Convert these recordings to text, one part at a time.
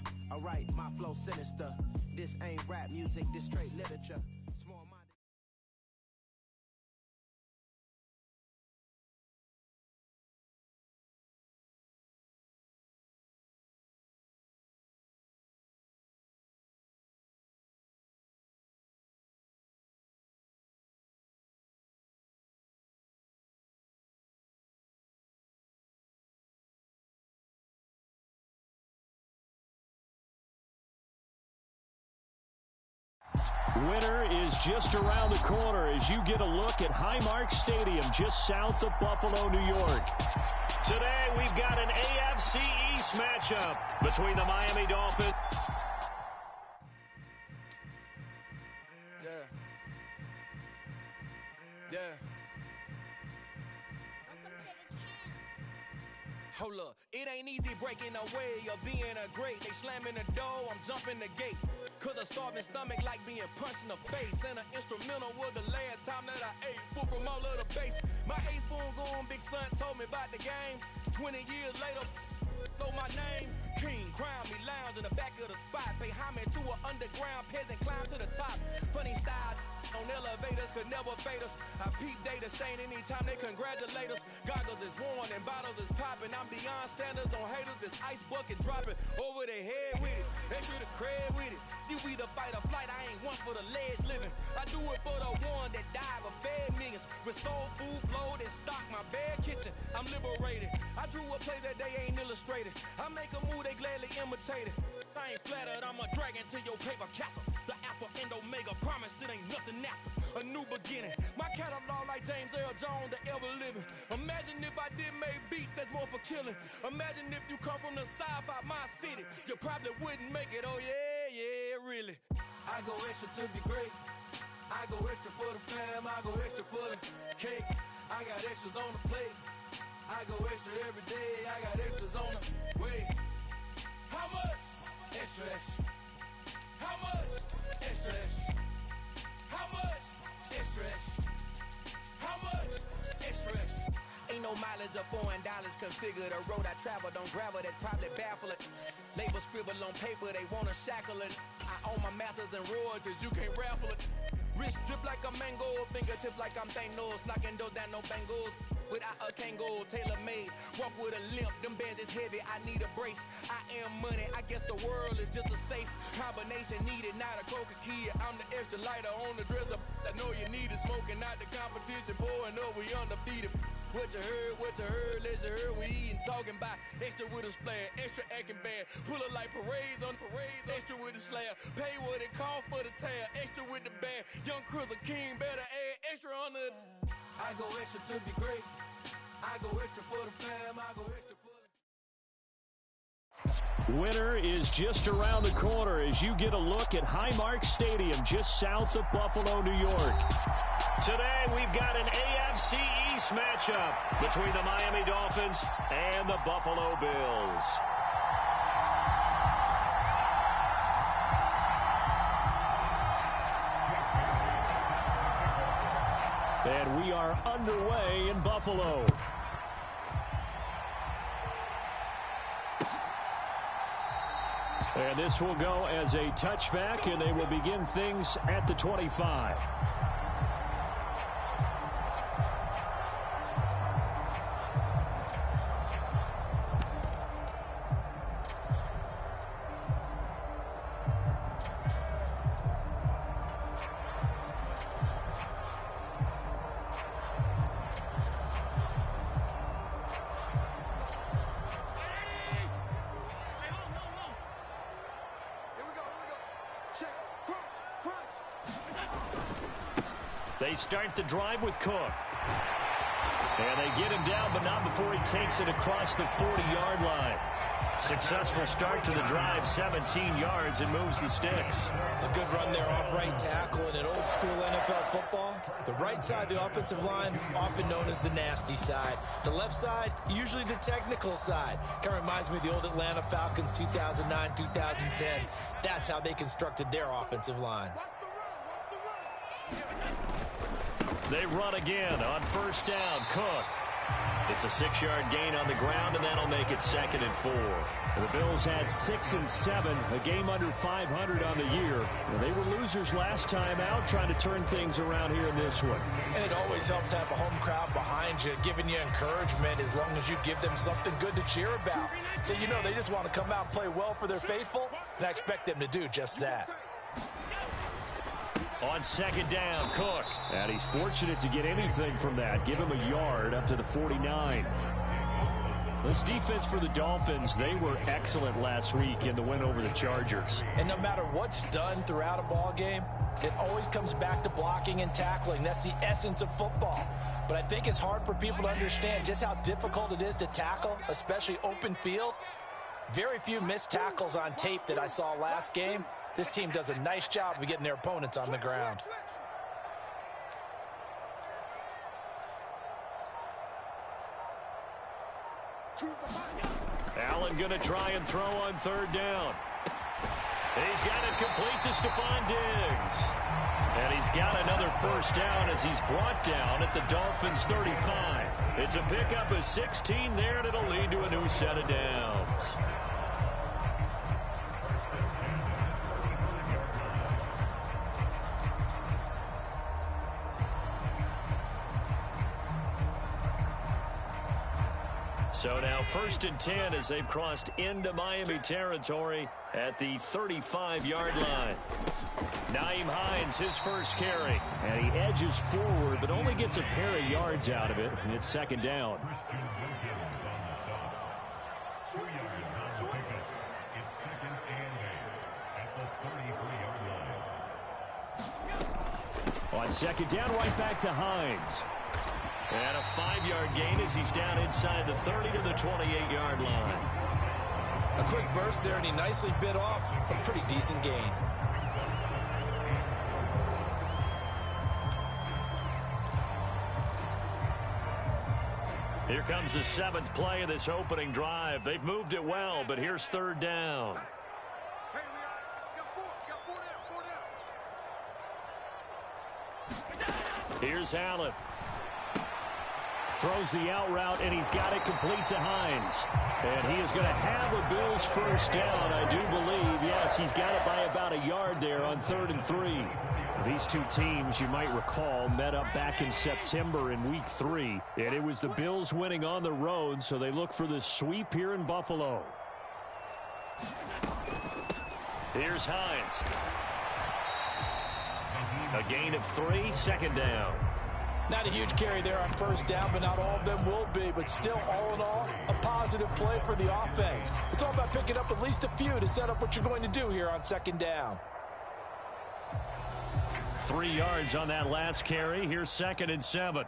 Yeah, alright, my flow sinister. This ain't rap music, this straight literature. Small-minded. Winter is just around the corner as you get a look at Highmark Stadium just south of Buffalo, New York. Today we've got an AFC East matchup between the Miami Dolphins. Hold up, it ain't easy breaking away or being a great. They slamming the door, I'm jumping the gate. Cause a starving stomach like being punched in the face. And an instrumental was the last time that I ate food from all of the base. My ace boom goon big son told me about the game. 20 years later, know my name. King, crown me, lounge in the back of the spot. Pay homage to an underground peasant, climb to the top. Funny style on elevators could never fade us. I peep data stain anytime they congratulate us. Goggles is worn and bottles is popping. I'm Deion Sanders on haters, this ice bucket dropping over their head with it. Extra the cred with it. You either fight or flight, I ain't one for the ledge living. I do it for the one that died but fed millions. With soul food flowed and stock my bad kitchen. I'm liberated. I drew a play that they ain't illustrated. I make a move they gladly imitated. I ain't flattered, I'm a dragon to your paper castle. The Alpha and Omega, promise it ain't nothing after. A new beginning. My catalog like James Earl Jones, the ever living. Imagine if I did make beats that's more for killing. Imagine if you come from the south out my city. You probably wouldn't make it, oh yeah, really. I go extra to be great. I go extra for the fam, I go extra for the cake. I got extras on the plate. I go extra every day, I got extras on the way. How much? Extra, extra. How much? Extra, extra. How much? Extra, extra. How much? Extra, extra. Ain't no mileage of $4 configure the road I travel. Don't gravel that probably baffle it. Label scribble on paper, they wanna shackle it. I own my masters and royalties, you can't raffle it. Wrist drip like a mango, fingertip like I'm Thanos. Knocking doors down, no bangles. Without a Kango, tailor-made. Walk with a limp, them bands is heavy, I need a brace. I am money, I guess the world is just a safe combination needed, not a coca key. I'm the extra lighter on the dresser. I know you need it, smoking out the competition, pouring up, we undefeated. What you heard, let's hear we eatin', talking about extra with a splash, extra acting bad, pull it like parades on parades, extra with the slab, pay what it cost for the tab, extra with the band, young Chris a king, better add extra on the. I go extra to be great, I go extra for the fam, I go extra for the. Winter is just around the corner as you get a look at Highmark Stadium just south of Buffalo, New York. Today we've got an AFC East matchup between the Miami Dolphins and the Buffalo Bills. And we are underway in Buffalo. And this will go as a touchback, and they will begin things at the 25. They start the drive with Cook. And they get him down, but not before he takes it across the 40-yard line. Successful start to the drive, 17 yards, and moves the sticks. A good run there off right tackle in an old-school NFL football. The right side, the offensive line, often known as the nasty side. The left side, usually the technical side. Kind of reminds me of the old Atlanta Falcons 2009, 2010. That's how they constructed their offensive line. They run again on first down. Cook. It's a 6-yard gain on the ground, and that'll make it 2nd and 4. The Bills had 6 and 7, a game under 500 on the year. They were losers last time out, trying to turn things around here in this one. And it always helps to have a home crowd behind you, giving you encouragement as long as you give them something good to cheer about. So you know they just want to come out and play well for their faithful, and I expect them to do just that. On 2nd down, Cook. And he's fortunate to get anything from that. Give him a yard up to the 49. This defense for the Dolphins, they were excellent last week in the win over the Chargers. And no matter what's done throughout a ball game, it always comes back to blocking and tackling. That's the essence of football. But I think it's hard for people to understand just how difficult it is to tackle, especially open field. Very few missed tackles on tape that I saw last game. This team does a nice job of getting their opponents on the ground. Allen going to try and throw on 3rd down. He's got it complete to Stephon Diggs. And he's got another 1st down as he's brought down at the Dolphins' 35. It's a pickup of 16 there, and it'll lead to a new set of downs. So now 1st and 10 as they've crossed into Miami territory at the 35-yard line. Nyheim Hines, his first carry. And he edges forward, but only gets a pair of yards out of it. And it's 2nd down. On 2nd down, right back to Hines. And a 5-yard gain as he's down inside the 30 to the 28-yard line. A quick burst there, and he nicely bit off a pretty decent gain. Here comes the 7th play of this opening drive. They've moved it well, but here's 3rd down. Here's Allen. Throws the out route, and he's got it complete to Hines. And he is going to have a Bills 1st down, I do believe. Yes, he's got it by about a yard there on 3rd and 3. These two teams, you might recall, met up back in September in Week 3. And it was the Bills winning on the road, so they look for the sweep here in Buffalo. Here's Hines. A gain of 3, 2nd down. Not a huge carry there on 1st down, but not all of them will be. But still, all in all, a positive play for the offense. It's all about picking up at least a few to set up what you're going to do here on 2nd down. 3 yards on that last carry. Here's 2nd and 7.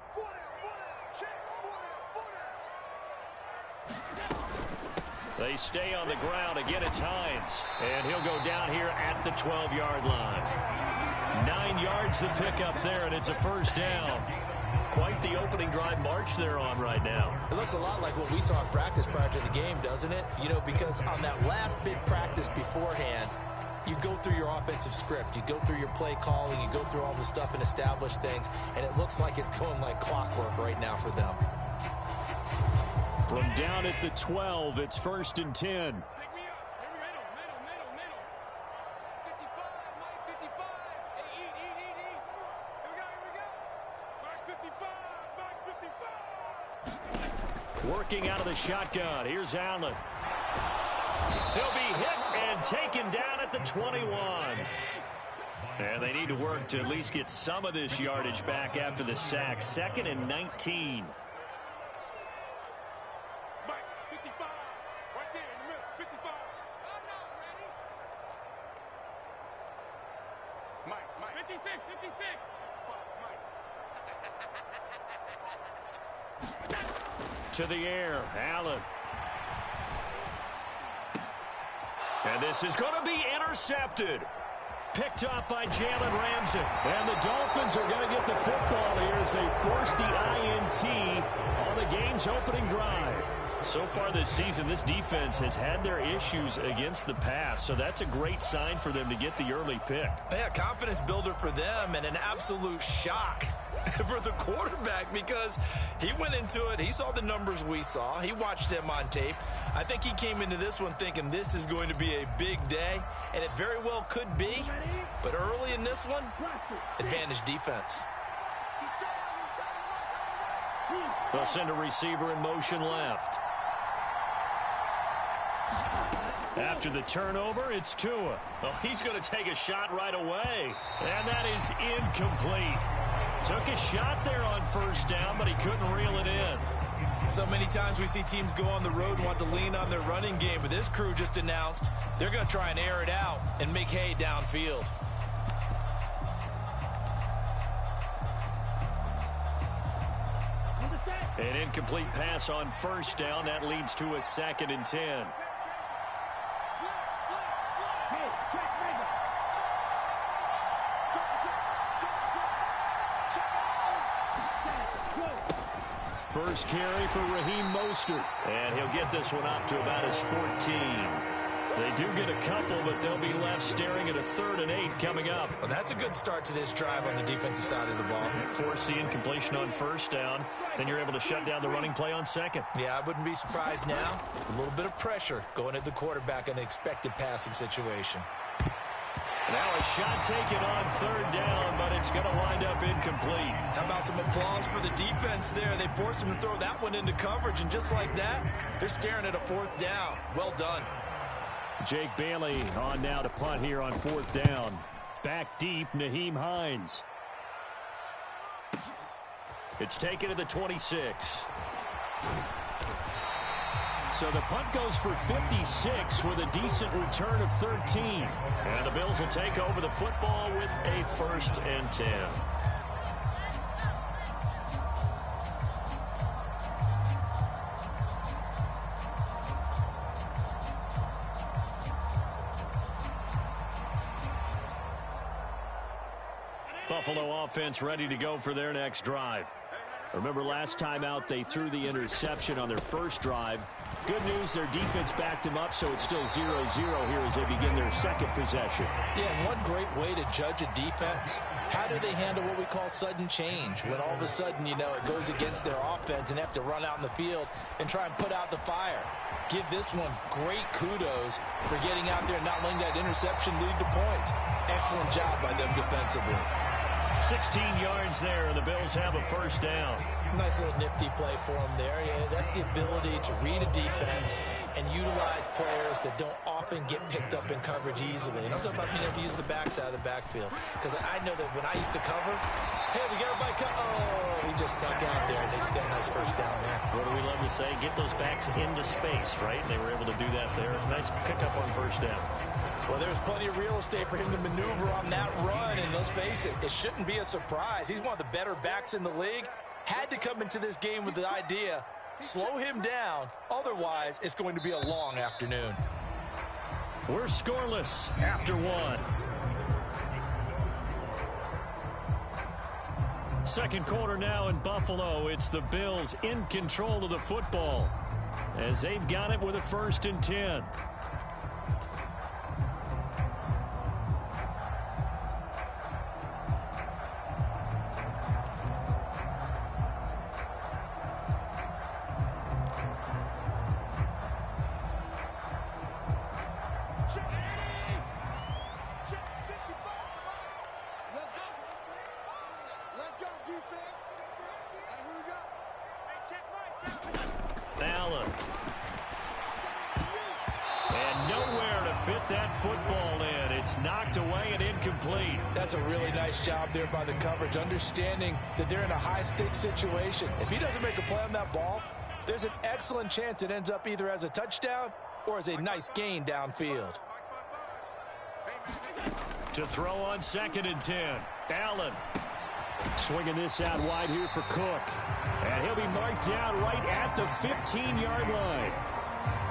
They stay on the ground. Again, it's Hines. And he'll go down here at the 12-yard line. 9 yards to pick up there, and it's a 1st down. Quite the opening drive march they're on right now. It looks a lot like what we saw in practice prior to the game, doesn't it? You know, because on that last big practice beforehand, you go through your offensive script. You go through your play calling. You go through all the stuff and establish things. And it looks like it's going like clockwork right now for them. From down at the 12, it's 1st and 10. Working out of the shotgun. Here's Allen. He'll be hit and taken down at the 21. And they need to work to at least get some of this yardage back after the sack. 2nd and 19. To the air, Allen. And this is going to be intercepted. Picked up by Jalen Ramsey. And the Dolphins are going to get the football here as they force the INT on the game's opening drive. So far this season, this defense has had their issues against the pass, so that's a great sign for them to get the early pick. Yeah, confidence builder for them and an absolute shock for the quarterback because he went into it. He saw the numbers we saw. He watched them on tape. I think he came into this one thinking this is going to be a big day, and it very well could be. But early in this one, advantage defense. They'll send a receiver in motion left. After the turnover, it's Tua. Well, he's going to take a shot right away. And that is incomplete. Took a shot there on first down, but he couldn't reel it in. So many times we see teams go on the road and want to lean on their running game, but this crew just announced they're going to try and air it out and make hay downfield. An incomplete pass on first down. That leads to a 2nd and 10. First carry for Raheem Mostert. And he'll get this one up to about his 14. They do get a couple, but they'll be left staring at a 3rd and 8 coming up. Well, that's a good start to this drive on the defensive side of the ball. Force the incompletion on first down. Then you're able to shut down the running play on 2nd. Yeah, I wouldn't be surprised now. A little bit of pressure going at the quarterback in an expected passing situation. Now a shot taken on 3rd down, but it's going to wind up incomplete. How about some applause for the defense there? They forced him to throw that one into coverage, and just like that, they're staring at a 4th down. Well done. Jake Bailey on now to punt here on 4th down. Back deep, Nyheim Hines. It's taken to the 26. So the punt goes for 56 with a decent return of 13. And the Bills will take over the football with a 1st and 10. Buffalo offense ready to go for their next drive. Remember last time out they threw the interception on their first drive. Good news, their defense backed them up, so it's still 0-0 here as they begin their 2nd possession. Yeah, and one great way to judge a defense, how do they handle what we call sudden change? When all of a sudden, you know, it goes against their offense and they have to run out in the field and try and put out the fire. Give this one great kudos for getting out there and not letting that interception lead to points. Excellent job by them defensively. 16 yards there, and the Bills have a 1st down. Nice little nifty play for them there. Yeah, that's the ability to read a defense and utilize players that don't often get picked up in coverage easily. And I'm talking about being able to use the backside of the backfield. Because I know that when I used to cover, hey, we got everybody oh, he just snuck out there, and they just got a nice 1st down there. What do we love to say? Get those backs into space, right? And they were able to do that there. Nice pickup on 1st down. Well, there's plenty of real estate for him to maneuver on that run, and let's face it, it shouldn't be a surprise. He's one of the better backs in the league. Had to come into this game with the idea, slow him down, otherwise it's going to be a long afternoon. We're scoreless after 1. 2nd quarter now in Buffalo. It's the Bills in control of the football as they've got it with a 1st and 10. Allen. And nowhere to fit that football in. It's knocked away and incomplete. That's a really nice job there by the coverage, understanding that they're in a high-stakes situation. If he doesn't make a play on that ball, there's an excellent chance it ends up either as a touchdown or as a nice gain downfield. To throw on 2nd and 10. Allen. Swinging this out wide here for Cook. And he'll be marked down right at the 15-yard line.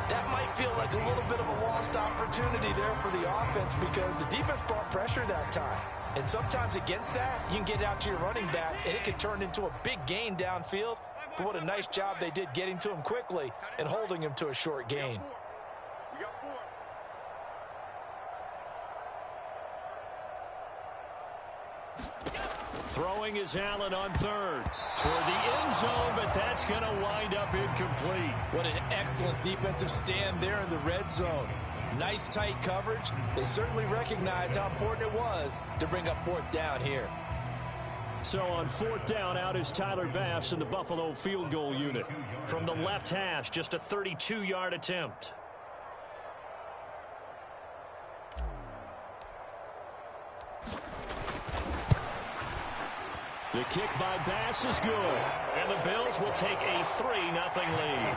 That might feel like a little bit of a lost opportunity there for the offense because the defense brought pressure that time. And sometimes against that, you can get out to your running back, and it can turn into a big gain downfield. But what a nice job they did getting to him quickly and holding him to a short gain. Throwing is Allen on third. Toward the end zone, but that's going to wind up incomplete. What an excellent defensive stand there in the red zone. Nice tight coverage. They certainly recognized how important it was to bring up fourth down here. So on fourth down, out is Tyler Bass in the Buffalo field goal unit. From the left hash, just a 32-yard attempt. The kick by Bass is good. And the Bills will take a 3-0 lead.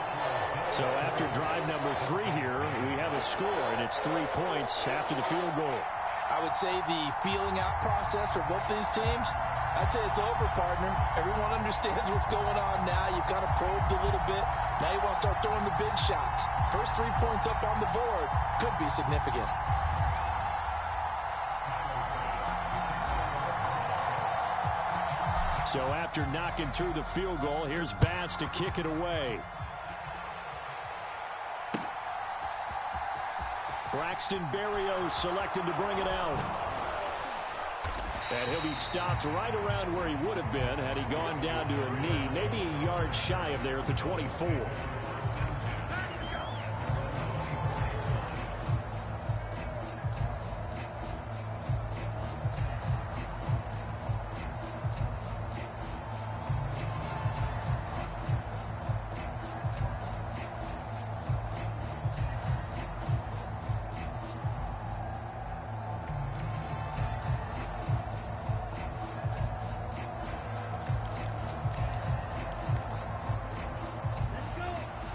So after drive number 3 here, we have a score, and it's 3 points after the field goal. I would say the feeling out process for both these teams, I'd say it's over, partner. Everyone understands what's going on now. You've kind of probed a little bit. Now you want to start throwing the big shots. First 3 points up on the board could be significant. So after knocking through the field goal, here's Bass to kick it away. Braxton Berrios selected to bring it out. And he'll be stopped right around where he would have been had he gone down to a knee, maybe a yard shy of there at the 24.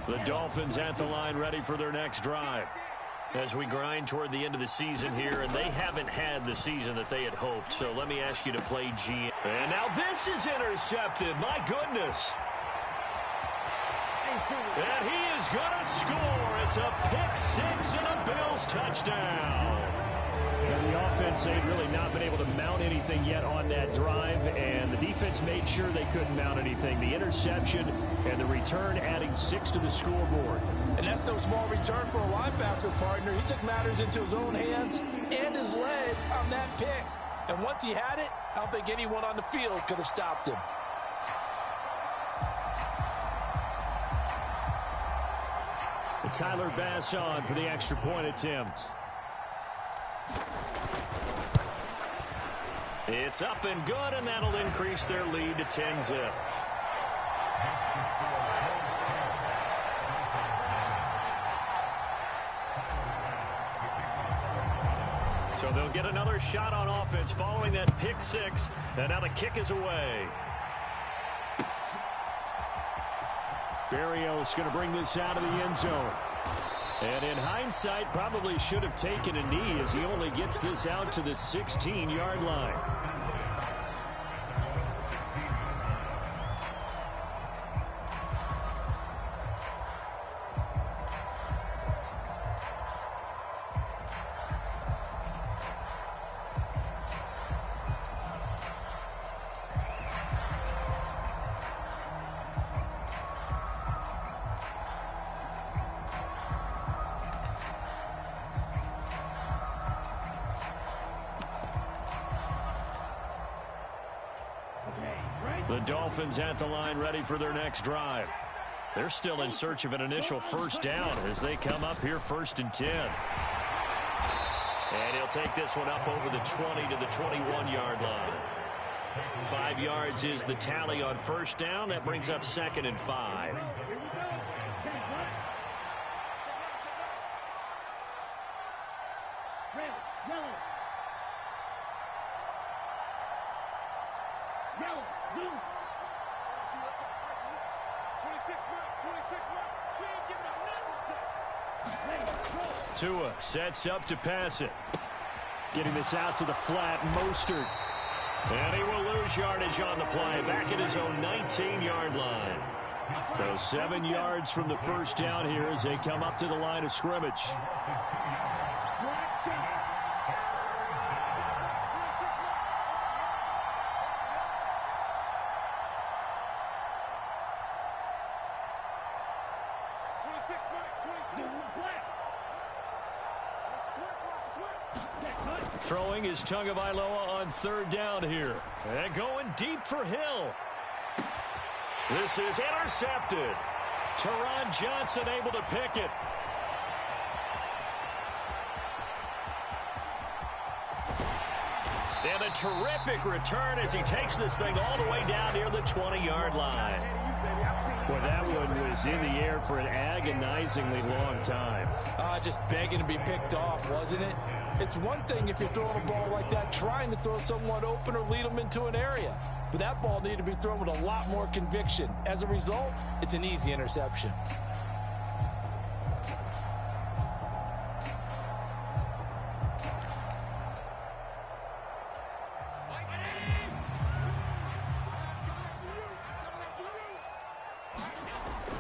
The Dolphins at the line ready for their next drive. As we grind toward the end of the season here, and they haven't had the season that they had hoped. So let me ask you to play GM. And now this is intercepted. My goodness. And he is going to score. It's a pick-6 and a Bills touchdown. And the offense ain't really not been able to mount anything yet on that drive, and the defense made sure they couldn't mount anything. The interception and the return adding 6 to the scoreboard. And that's no small return for a linebacker, partner. He took matters into his own hands and his legs on that pick. And once he had it, I don't think anyone on the field could have stopped him. And Tyler Bass on for the extra point attempt. It's up and good, and that'll increase their lead to 10-zip. So they'll get another shot on offense following that pick-6, and now the kick is away. Berrios going to bring this out of the end zone. And in hindsight, probably should have taken a knee as he only gets this out to the 16-yard line. The Dolphins at the line ready for their next drive. They're still in search of an initial first down as they come up here 1st and 10. And he'll take this one up over the 20 to the 21-yard line. 5 yards is the tally on first down. That brings up 2nd and 5. Tua sets up to pass it. Getting this out to the flat, Mostert. And he will lose yardage on the play, back at his own 19-yard line. So 7 yards from the first down here as they come up to the line of scrimmage. Throwing is Tagovailoa on third down here. And going deep for Hill. This is intercepted. Taron Johnson able to pick it. And a terrific return as he takes this thing all the way down near the 20-yard line. Well, that one was in the air for an agonizingly long time. Just begging to be picked off, wasn't it? It's one thing if you're throwing a ball like that, trying to throw someone open or lead them into an area. But that ball needed to be thrown with a lot more conviction. As a result, it's an easy interception.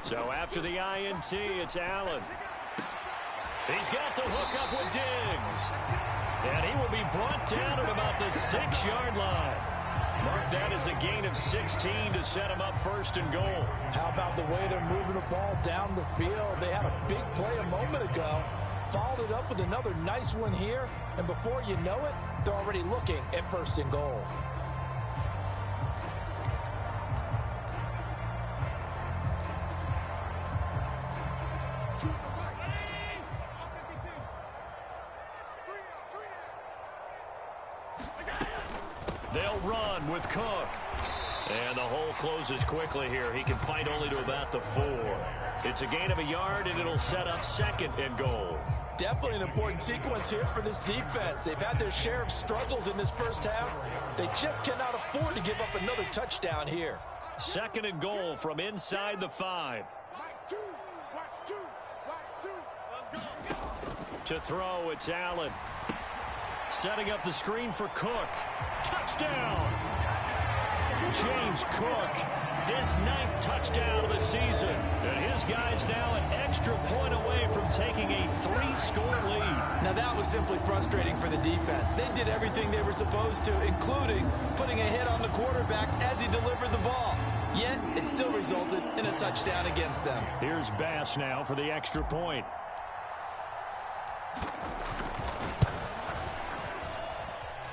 So after the INT, it's Allen. He's got the hook up with Diggs. And he will be brought down at about the 6-yard line. Mark that as a gain of 16 to set him up first and goal. How about the way they're moving the ball down the field? They had a big play a moment ago. Followed it up with another nice one here. And before you know it, they're already looking at first and goal. They'll run with Cook. And the hole closes quickly here. He can fight only to about the 4. It's a gain of a yard, and it'll set up second and goal. Definitely an important sequence here for this defense. They've had their share of struggles in this first half. They just cannot afford to give up another touchdown here. Second and goal from inside the 5. To throw, it's Allen. Setting up the screen for Cook. Touchdown! James Cook, his 9th touchdown of the season. And his guy's now an extra point away from taking a 3-score lead. Now that was simply frustrating for the defense. They did everything they were supposed to, including putting a hit on the quarterback as he delivered the ball. Yet, it still resulted in a touchdown against them. Here's Bass now for the extra point.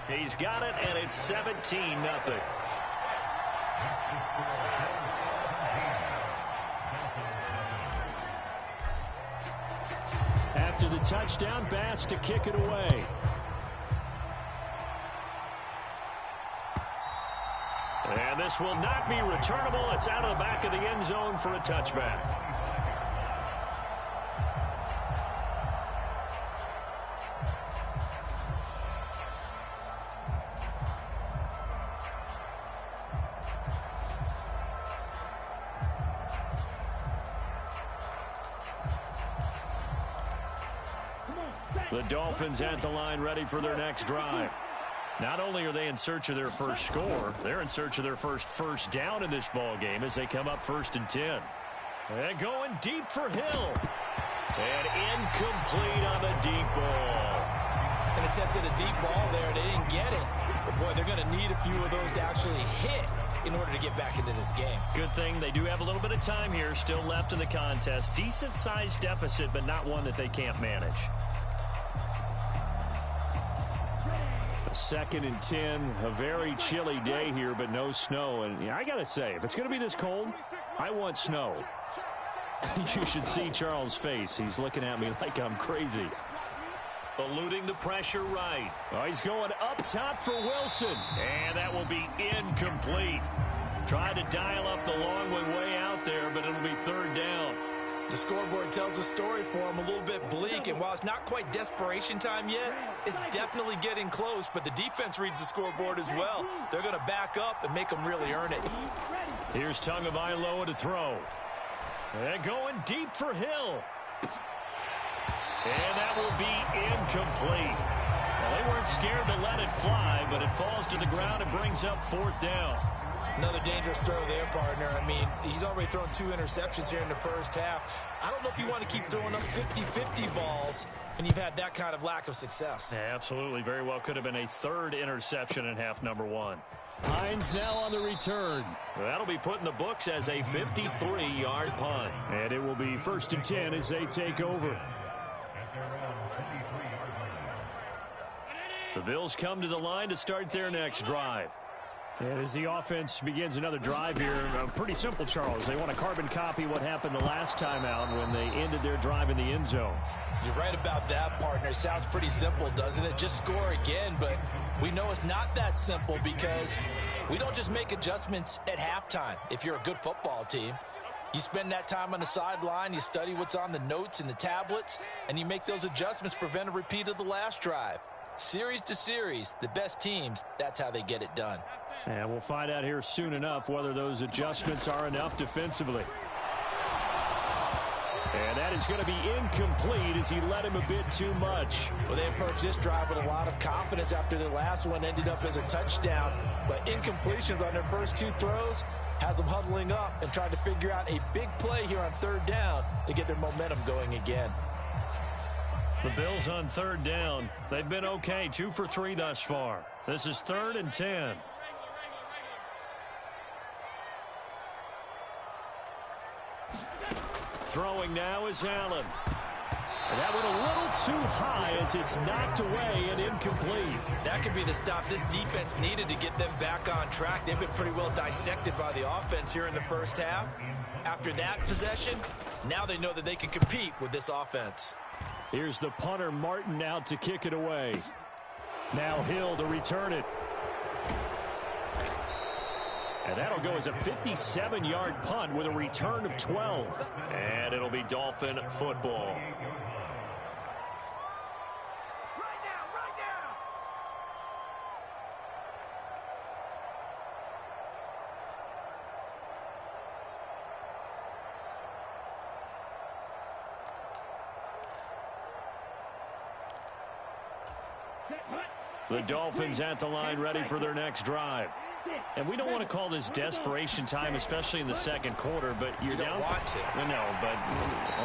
He's got it, and it's 17-0. After the touchdown, Bass to kick it away. And this will not be returnable. It's out of the back of the end zone for a touchback. The Dolphins at the line ready for their next drive. Not only are they in search of their first score, they're in search of their first down in this ball game as they come up 1st and 10. And going deep for Hill. And incomplete on the deep ball. An attempt at a deep ball there, they didn't get it. But boy, they're going to need a few of those to actually hit in order to get back into this game. Good thing they do have a little bit of time here still left in the contest. Decent-sized deficit, but not one that they can't manage. 2nd and 10, a very chilly day here, but no snow. And I got to say, if it's going to be this cold, I want snow. You should see Charles' face. He's looking at me like I'm crazy. Eluding the pressure right. Oh, he's going up top for Wilson. And that will be incomplete. Tried to dial up the long one way out there, but it'll be 3rd down. The scoreboard tells a story for him, a little bit bleak, and while it's not quite desperation time yet, it's definitely getting close, but the defense reads the scoreboard as well. They're going to back up and make them really earn it. Here's Tagovailoa to throw. And going deep for Hill. And that will be incomplete. Well, they weren't scared to let it fly, but it falls to the ground and brings up 4th down. Another dangerous throw there, partner. I mean, he's already thrown 2 interceptions here in the first half. I don't know if you want to keep throwing up 50-50 balls when you've had that kind of lack of success. Yeah, absolutely. Very well could have been a 3rd interception in half number 1. Hines now on the return. That'll be put in the books as a 53-yard punt. And it will be 1st and 10 as they take over. The Bills come to the line to start their next drive. And as the offense begins another drive here, pretty simple, Charles. They want to carbon copy what happened the last time out when they ended their drive in the end zone. You're right about that, partner. Sounds pretty simple, doesn't it? Just score again, but we know it's not that simple because we don't just make adjustments at halftime. If you're a good football team, you spend that time on the sideline, you study what's on the notes and the tablets, and you make those adjustments, prevent a repeat of the last drive. Series to series, the best teams, that's how they get it done. And we'll find out here soon enough whether those adjustments are enough defensively. And that is going to be incomplete as he led him a bit too much. Well, they approached this drive with a lot of confidence after the last one ended up as a touchdown. But incompletions on their first two throws has them huddling up and trying to figure out a big play here on third down to get their momentum going again. The Bills on third down. They've been okay, 2 for 3 thus far. This is 3rd and 10. Throwing now is Allen. And that went a little too high as it's knocked away and incomplete. That could be the stop this defense needed to get them back on track. They've been pretty well dissected by the offense here in the first half. After that possession, now they know that they can compete with this offense. Here's the punter, Martin, out to kick it away. Now Hill to return it. And that'll go as a 57-yard punt with a return of 12. And it'll be Dolphin football. The Dolphins at the line ready for their next drive. And we don't want to call this desperation time, especially in the second quarter, but you're down. You don't want to. No, but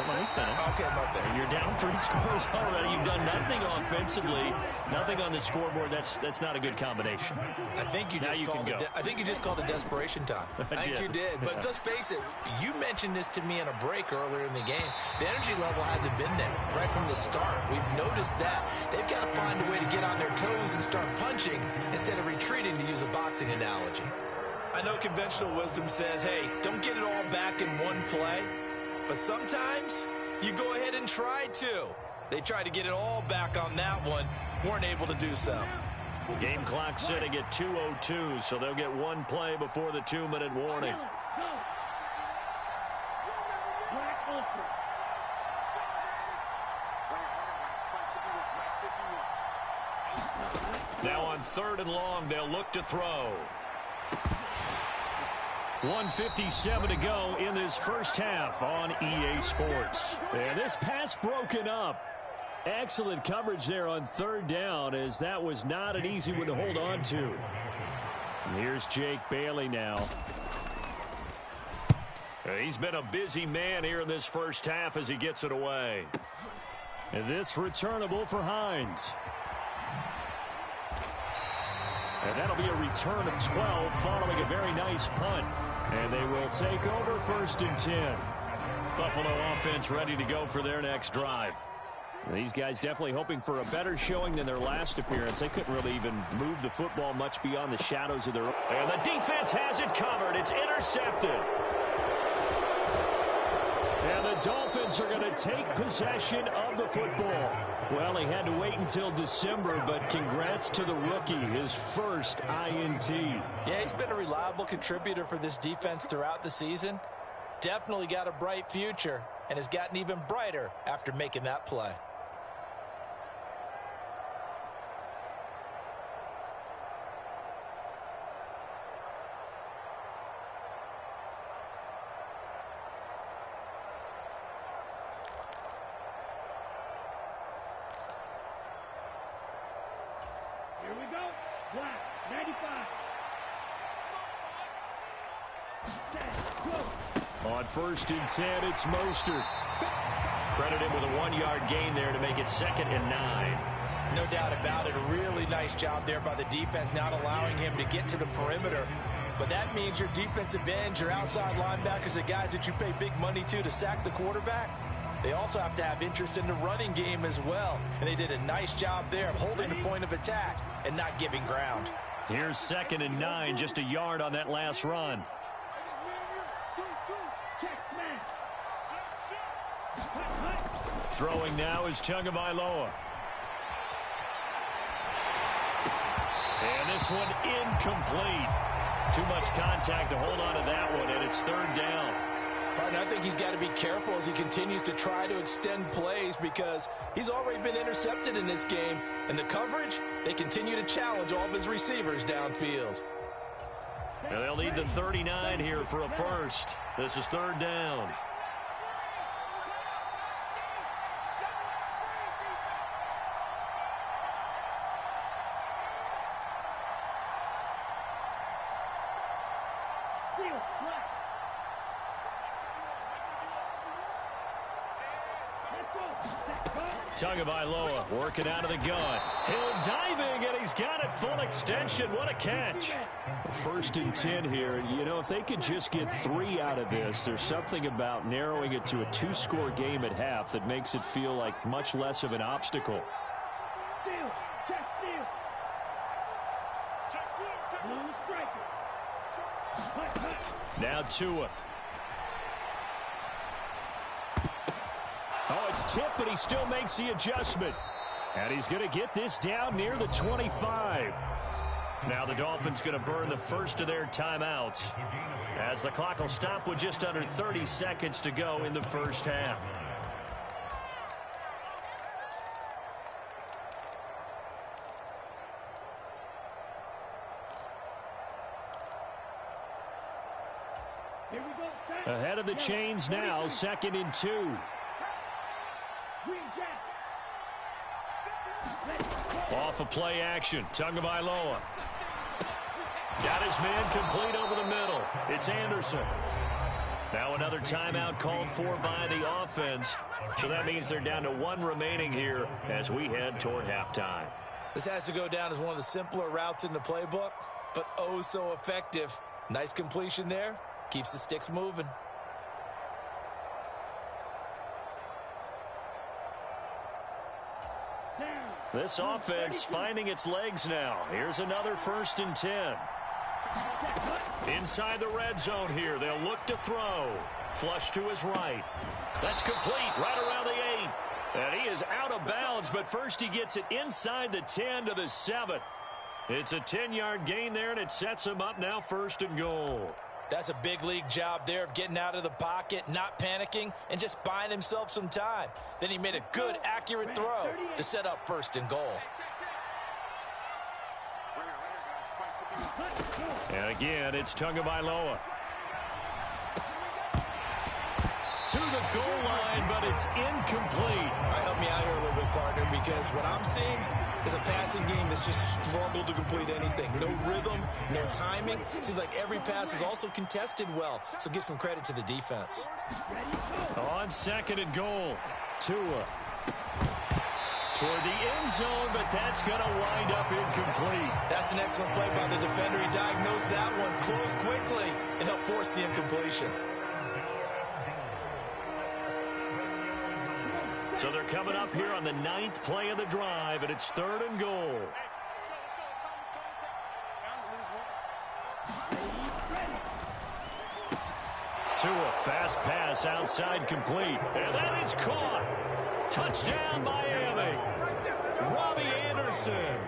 let me finish. Okay, my bad. You're down 3 scores already. You've done nothing offensively, nothing on the scoreboard. That's not a good combination. I think you just called it desperation time. I think you did. But let's face it, you mentioned this to me in a break earlier in the game. The energy level hasn't been there right from the start. We've noticed that. They've got to find a way to get on their toes and start punching instead of retreating, to use a boxing analogy. I know conventional wisdom says, hey, don't get it all back in one play. But sometimes you go ahead and try to. They tried to get it all back on that one. Weren't able to do so. Game clock sitting at 2:02, so they'll get one play before the 2-minute warning. Now on 3rd and long, they'll look to throw. 1:57 to go in this first half on EA Sports. And this pass broken up. Excellent coverage there on 3rd down, as that was not an easy one to hold on to. And here's Jake Bailey now. He's been a busy man here in this first half as he gets it away. And this returnable for Hines. And that'll be a return of 12 following a very nice punt. And they will take over 1st and 10. Buffalo offense ready to go for their next drive. These guys definitely hoping for a better showing than their last appearance. They couldn't really even move the football much beyond the shadows of their own. And the defense has it covered. It's intercepted. And the Dolphins are going to take possession of the football. Well, he had to wait until December, but congrats to the rookie, his first INT. Yeah, he's been a reliable contributor for this defense throughout the season. Definitely got a bright future and has gotten even brighter after making that play. Here we go. Black, 95. On 1st and 10, it's Mostert. Credit him with a 1-yard gain there to make it 2nd and 9. No doubt about it. A really nice job there by the defense, not allowing him to get to the perimeter. But that means your defensive ends, your outside linebackers, the guys that you pay big money to sack the quarterback, They also have to have interest in the running game as well. And they did a nice job there of holding the point of attack and not giving ground. Here's 2nd and 9, just a yard on that last run. Throwing now is Tagovailoa. And this one incomplete. Too much contact to hold on to that one, and it's 3rd down. Partner, I think he's got to be careful as he continues to try to extend plays because he's already been intercepted in this game. And the coverage, they continue to challenge all of his receivers downfield. And they'll need the 39 here for a first. This is 3rd down. Tagovailoa working out of the gun. Hill diving, and he's got it full extension. What a catch. 1st and 10 here. You know, if they could just get 3 out of this, there's something about narrowing it to a 2-score game at half that makes it feel like much less of an obstacle. Now Tua. Oh, it's tipped, but he still makes the adjustment. And he's going to get this down near the 25. Now the Dolphins going to burn the first of their timeouts as the clock will stop with just under 30 seconds to go in the first half. Ahead of the chains now, 2nd and 2. Off a play action, Tagovailoa. Got his man complete over the middle. It's Anderson. Now another timeout called for by the offense. So that means they're down to 1 remaining here as we head toward halftime. This has to go down as one of the simpler routes in the playbook, but oh so effective. Nice completion there. Keeps the sticks moving. This offense finding its legs now. Here's another 1st and 10. Inside the red zone here. They'll look to throw. Flush to his right. That's complete right around the 8. And he is out of bounds, but first he gets it inside the 10 to the 7. It's a 10-yard gain there, and it sets him up now 1st and goal. That's a big league job there of getting out of the pocket, not panicking, and just buying himself some time. Then he made a good, accurate throw to set up 1st and goal. And again, it's Tagovailoa. To the goal line, but it's incomplete. All right, help me out here a little bit, partner, because what I'm seeing is a passing game that's just struggled to complete anything. No rhythm, no timing. Seems like every pass is also contested well, so give some credit to the defense. On 2nd and goal, Tua. Toward the end zone, but that's going to wind up incomplete. That's an excellent play by the defender. He diagnosed that one, closed quickly, and helped force the incompletion. So they're coming up here on the 9th play of the drive, and it's 3rd and goal. Tua, fast pass outside complete. And that is caught. Touchdown Miami. Robbie Anderson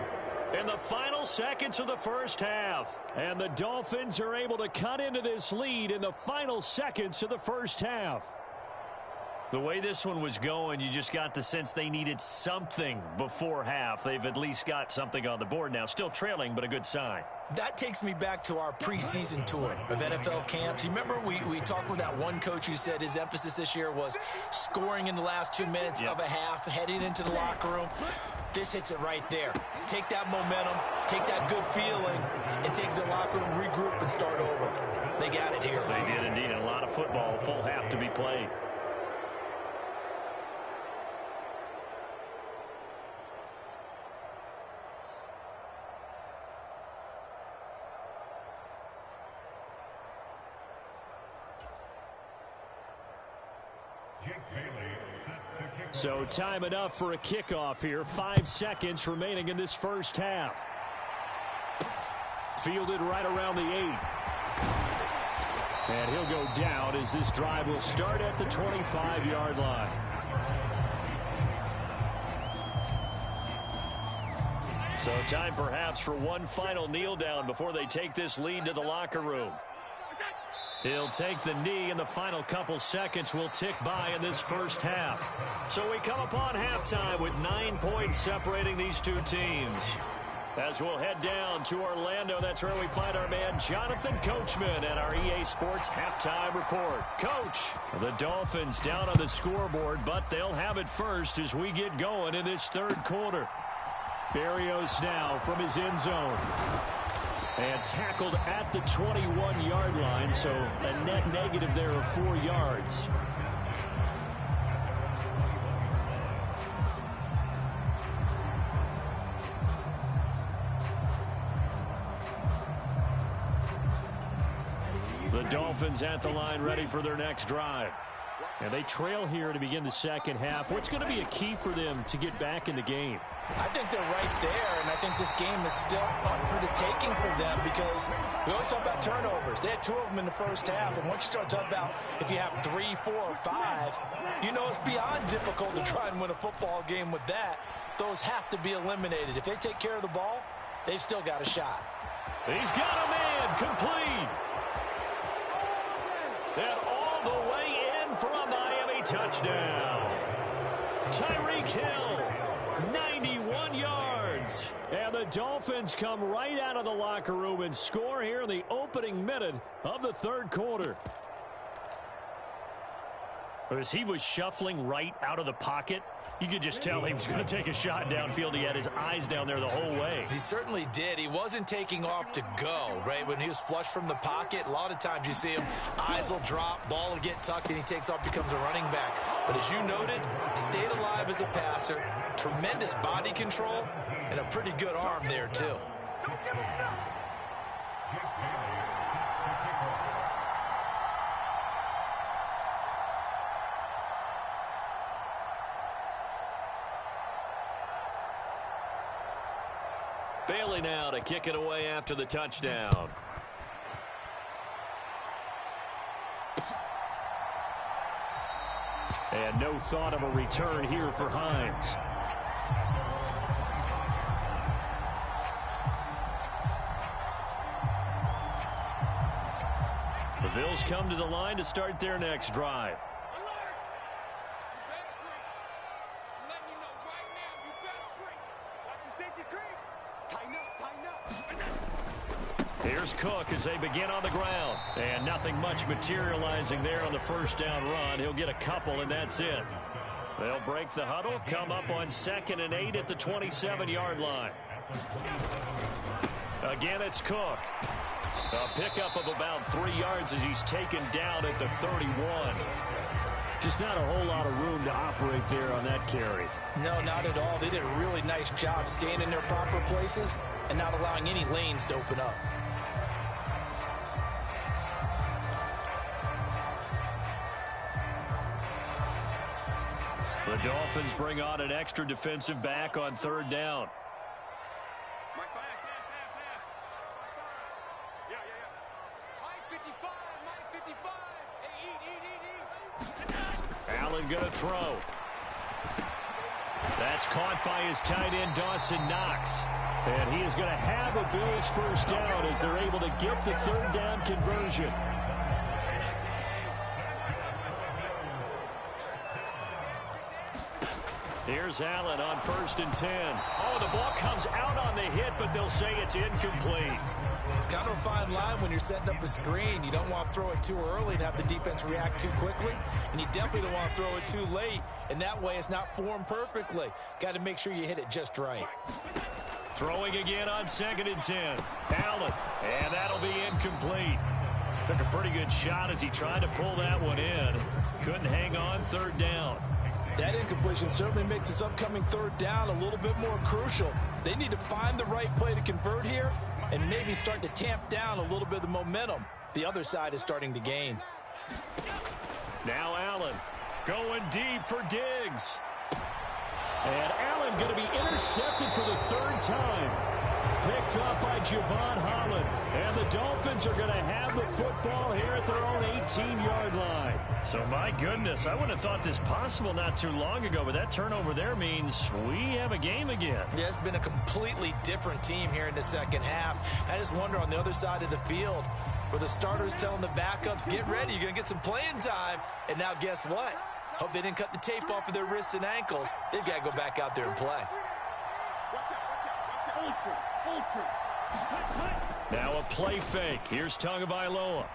in the final seconds of the first half. And the Dolphins are able to cut into this lead in the final seconds of the first half. The way this one was going, you just got the sense they needed something before half. They've at least got something on the board now. Still trailing, but a good sign. That takes me back to our preseason tour of NFL camps. You remember we talked with that one coach who said his emphasis this year was scoring in the last 2 minutes of a half, heading into the locker room. This hits it right there. Take that momentum, take that good feeling, and take the locker room, regroup, and start over. They got it here. They did indeed. A lot of football, full half to be played. So time enough for a kickoff here. 5 seconds remaining in this first half. Fielded right around the 8. And he'll go down as this drive will start at the 25-yard line. So time perhaps for one final kneel down before they take this lead to the locker room. He'll take the knee, and the final couple seconds will tick by in this first half. So we come upon halftime with 9 points separating these two teams. As we'll head down to Orlando, that's where we find our man Jonathan Coachman at our EA Sports Halftime Report. Coach, the Dolphins down on the scoreboard, but they'll have it first as we get going in this third quarter. Berrios now from his end zone. And tackled at the 21-yard line, so a net negative there of 4 yards. The Dolphins at the line ready for their next drive. And they trail here to begin the second half. What's going to be a key for them to get back in the game? I think they're right there, and I think this game is still up for the taking for them because we always talk about turnovers. They had 2 of them in the first half, and once you start talking about if you have 3, 4, or 5, you know it's beyond difficult to try and win a football game with that. Those have to be eliminated. If they take care of the ball, they've still got a shot. He's got a man complete. And all the way in for a Miami touchdown. Tyreek Hill, 91 yards. And the Dolphins come right out of the locker room and score here in the opening minute of the third quarter. As he was shuffling right out of the pocket, you could just tell he was going to take a shot downfield. He had his eyes down there the whole way. He certainly did. He wasn't taking off to go, right? When he was flush from the pocket, a lot of times you see him, eyes will drop, ball will get tucked, and he takes off, becomes a running back. But as you noted, stayed alive as a passer, tremendous body control, and a pretty good arm there, too. Bailey now to kick it away after the touchdown. And no thought of a return here for Hines. The Bills come to the line to start their next drive. Here's Cook as they begin on the ground. And nothing much materializing there on the first down run. He'll get a couple, and that's it. They'll break the huddle, come up on 2nd and 8 at the 27-yard line. Again, it's Cook. A pickup of about 3 yards as he's taken down at the 31. Just not a whole lot of room to operate there on that carry. No, not at all. They did a really nice job staying in their proper places and not allowing any lanes to open up. The Dolphins bring on an extra defensive back on 3rd down. Allen going to throw. That's caught by his tight end, Dawson Knox. And he is going to have a Bills first down as they're able to get the 3rd down conversion. Here's Allen on 1st and 10. Oh, the ball comes out on the hit, but they'll say it's incomplete. Kind of a fine line when you're setting up a screen. You don't want to throw it too early and have the defense react too quickly. And you definitely don't want to throw it too late. And that way it's not formed perfectly. Got to make sure you hit it just right. Throwing again on 2nd and 10. Allen. And that'll be incomplete. Took a pretty good shot as he tried to pull that one in. Couldn't hang on 3rd down. That incompletion certainly makes this upcoming 3rd down a little bit more crucial. They need to find the right play to convert here and maybe start to tamp down a little bit of the momentum the other side is starting to gain. Now Allen. Going deep for Diggs. And Allen going to be intercepted for the third time. Picked up by Javon Holland. And the Dolphins are going to have the football here at their own 18-yard line. So, my goodness, I wouldn't have thought this possible not too long ago, but that turnover there means we have a game again. Yeah, it's been a completely different team here in the second half. I just wonder on the other side of the field where the starters telling the backups, get ready, you're going to get some playing time. And now guess what? Hope they didn't cut the tape off of their wrists and ankles. They've got to go back out there and play. Now a play fake. Here's Tagovailoa.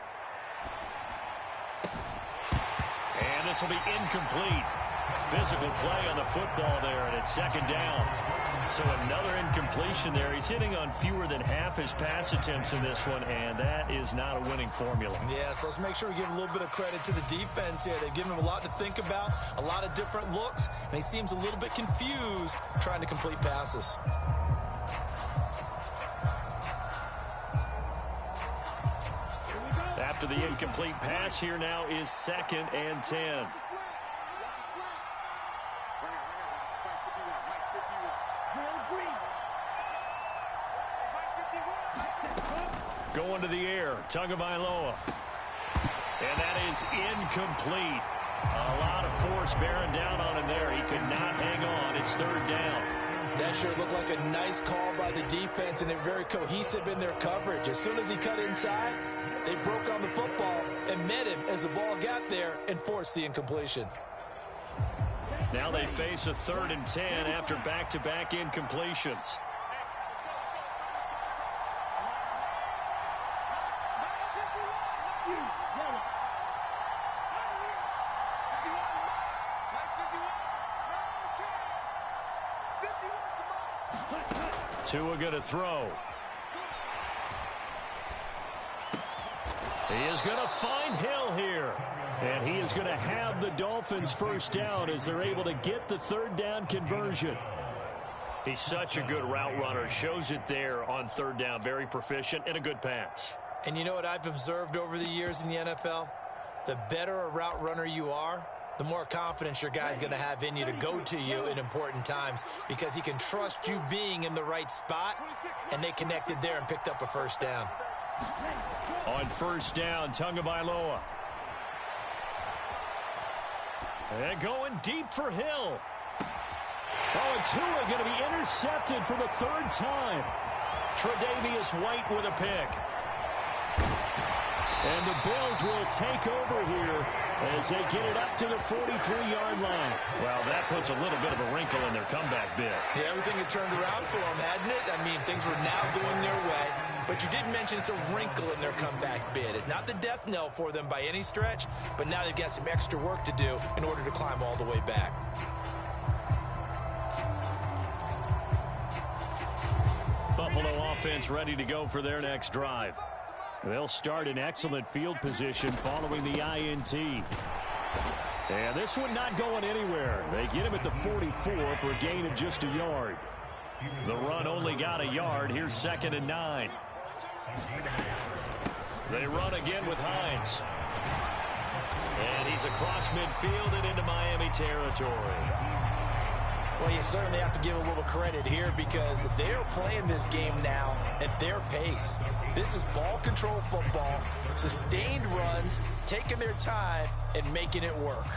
And this will be incomplete. Physical play on the football there, and it's second down. So another incompletion there. He's hitting on fewer than half his pass attempts in this one, and that is not a winning formula. Yeah, so let's make sure we give a little bit of credit to the defense here. They've given him a lot to think about, a lot of different looks, and he seems a little bit confused trying to complete passes. After the incomplete pass, here now is 2nd and 10. Going to the air, Tagovailoa. And that is incomplete. A lot of force bearing down on him there. He could not hang on. It's third down. That sure looked like a nice call by the defense, and they're very cohesive in their coverage. As soon as he cut inside, they broke on the football and met him as the ball got there and forced the incompletion. Now they face a 3rd and 10 after back-to-back incompletions. Tua going to throw. He is going to find Hill here. And he is going to have the Dolphins first down as they're able to get the third down conversion. He's such a good route runner. Shows it there on third down. Very proficient and a good pass. And you know what I've observed over the years in the NFL? The better a route runner you are, the more confidence your guy's going to have in you to go to you in important times because he can trust you being in the right spot, and they connected there and picked up a first down. On first down, Tagovailoa. And going deep for Hill. Oh, and Tua going to be intercepted for the third time. Tre'Davious White with a pick. And the Bills will take over here as they get it up to the 43-yard line. Well, that puts a little bit of a wrinkle in their comeback bid. Yeah, everything had turned around for them, hadn't it? I mean, things were now going their way. But you did mention it's a wrinkle in their comeback bid. It's not the death knell for them by any stretch, but now they've got some extra work to do in order to climb all the way back. Buffalo offense ready to go for their next drive. They'll start in excellent field position following the INT. And this one not going anywhere. They get him at the 44 for a gain of just a yard. The run only got a yard. Here's 2nd and 9. They run again with Hines. And he's across midfield and into Miami territory. Well, you certainly have to give a little credit here because they're playing this game now at their pace. This is ball control football, sustained runs, taking their time, and making it work.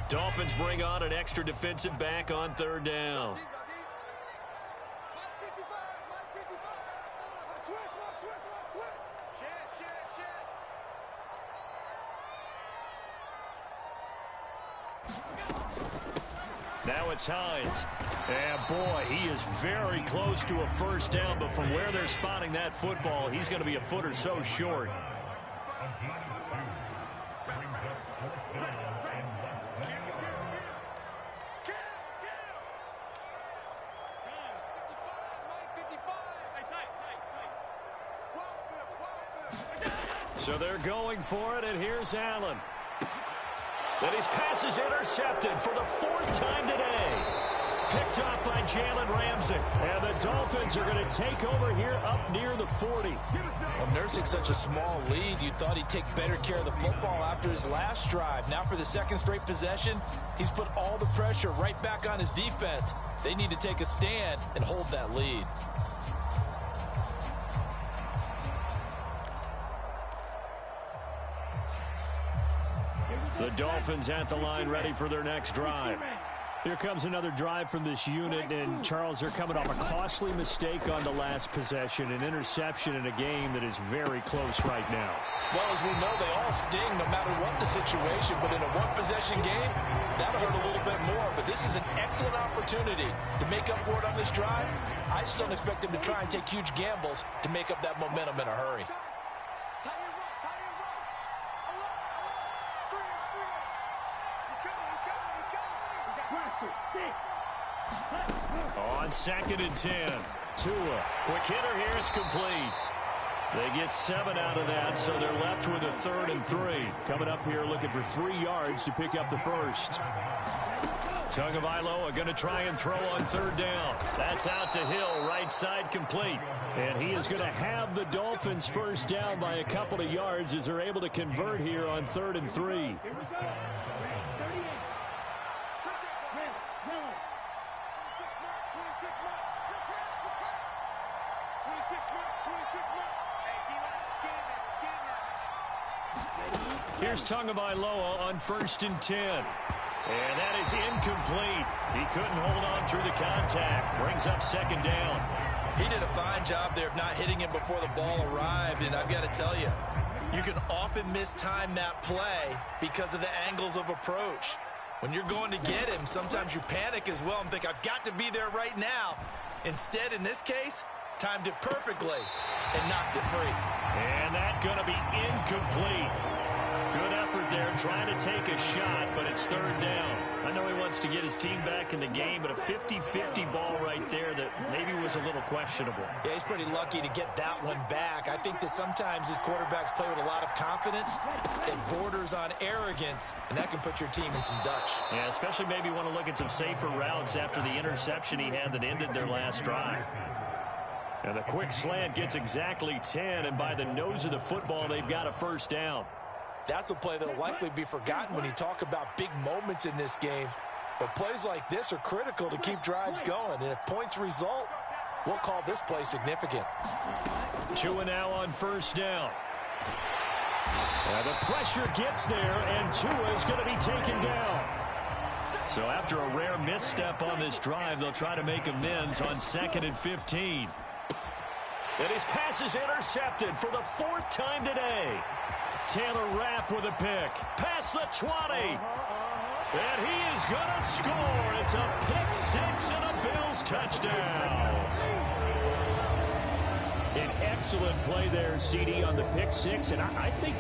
Dolphins bring on an extra defensive back on third down. Now it's Hines. And boy, he is very close to a first down, but from where they're spotting that football, he's going to be a foot or so short. So they're going for it, and here's Allen. And his pass is intercepted for the 4th time today. Picked up by Jalen Ramsey. And the Dolphins are going to take over here up near the 40. Well, nursing such a small lead, you thought he'd take better care of the football after his last drive. Now for the second straight possession, he's put all the pressure right back on his defense. They need to take a stand and hold that lead. The Dolphins at the line ready for their next drive. Here comes another drive from this unit, and Charles, they're coming off a costly mistake on the last possession, an interception in a game that is very close right now. Well, as we know, they all sting no matter what the situation, but in a one-possession game, that'll hurt a little bit more. But this is an excellent opportunity to make up for it on this drive. I just don't expect them to try and take huge gambles to make up that momentum in a hurry. On 2nd and 10. Tua. Quick hitter here. It's complete. They get 7 out of that, so they're left with a 3rd and 3. Coming up here looking for 3 yards to pick up the first. Tagovailoa going to try and throw on 3rd down. That's out to Hill. Right side complete. And he is going to have the Dolphins first down by a couple of yards as they're able to convert here on 3rd and 3. Here's Tagovailoa on 1st and 10. And that is incomplete. He couldn't hold on through the contact. Brings up 2nd down. He did a fine job there of not hitting him before the ball arrived, and I've got to tell you, you can often mistime that play because of the angles of approach. When you're going to get him, sometimes you panic as well and think, I've got to be there right now. Instead, in this case, timed it perfectly and knocked it free. And that's going to be incomplete. Good effort there trying to take a shot, but it's 3rd down. I know he wants to get his team back in the game, but a 50-50 ball right there that maybe was a little questionable. Yeah, he's pretty lucky to get that one back. I think that sometimes his quarterbacks play with a lot of confidence. It borders on arrogance, and that can put your team in some Dutch. Yeah, especially maybe want to look at some safer routes after the interception he had that ended their last drive. And the quick slant gets exactly 10, and by the nose of the football, they've got a first down. That's a play that will likely be forgotten when you talk about big moments in this game. But plays like this are critical to keep drives going. And if points result, we'll call this play significant. Tua now on 1st down. The pressure gets there, and Tua is going to be taken down. So after a rare misstep on this drive, they'll try to make amends on 2nd and 15. And his pass is intercepted for the 4th time today. Taylor Rapp with a pick. Past the 20. And he is going to score. It's a pick 6 and a Bills touchdown. An excellent play there, CD, on the pick 6. And I think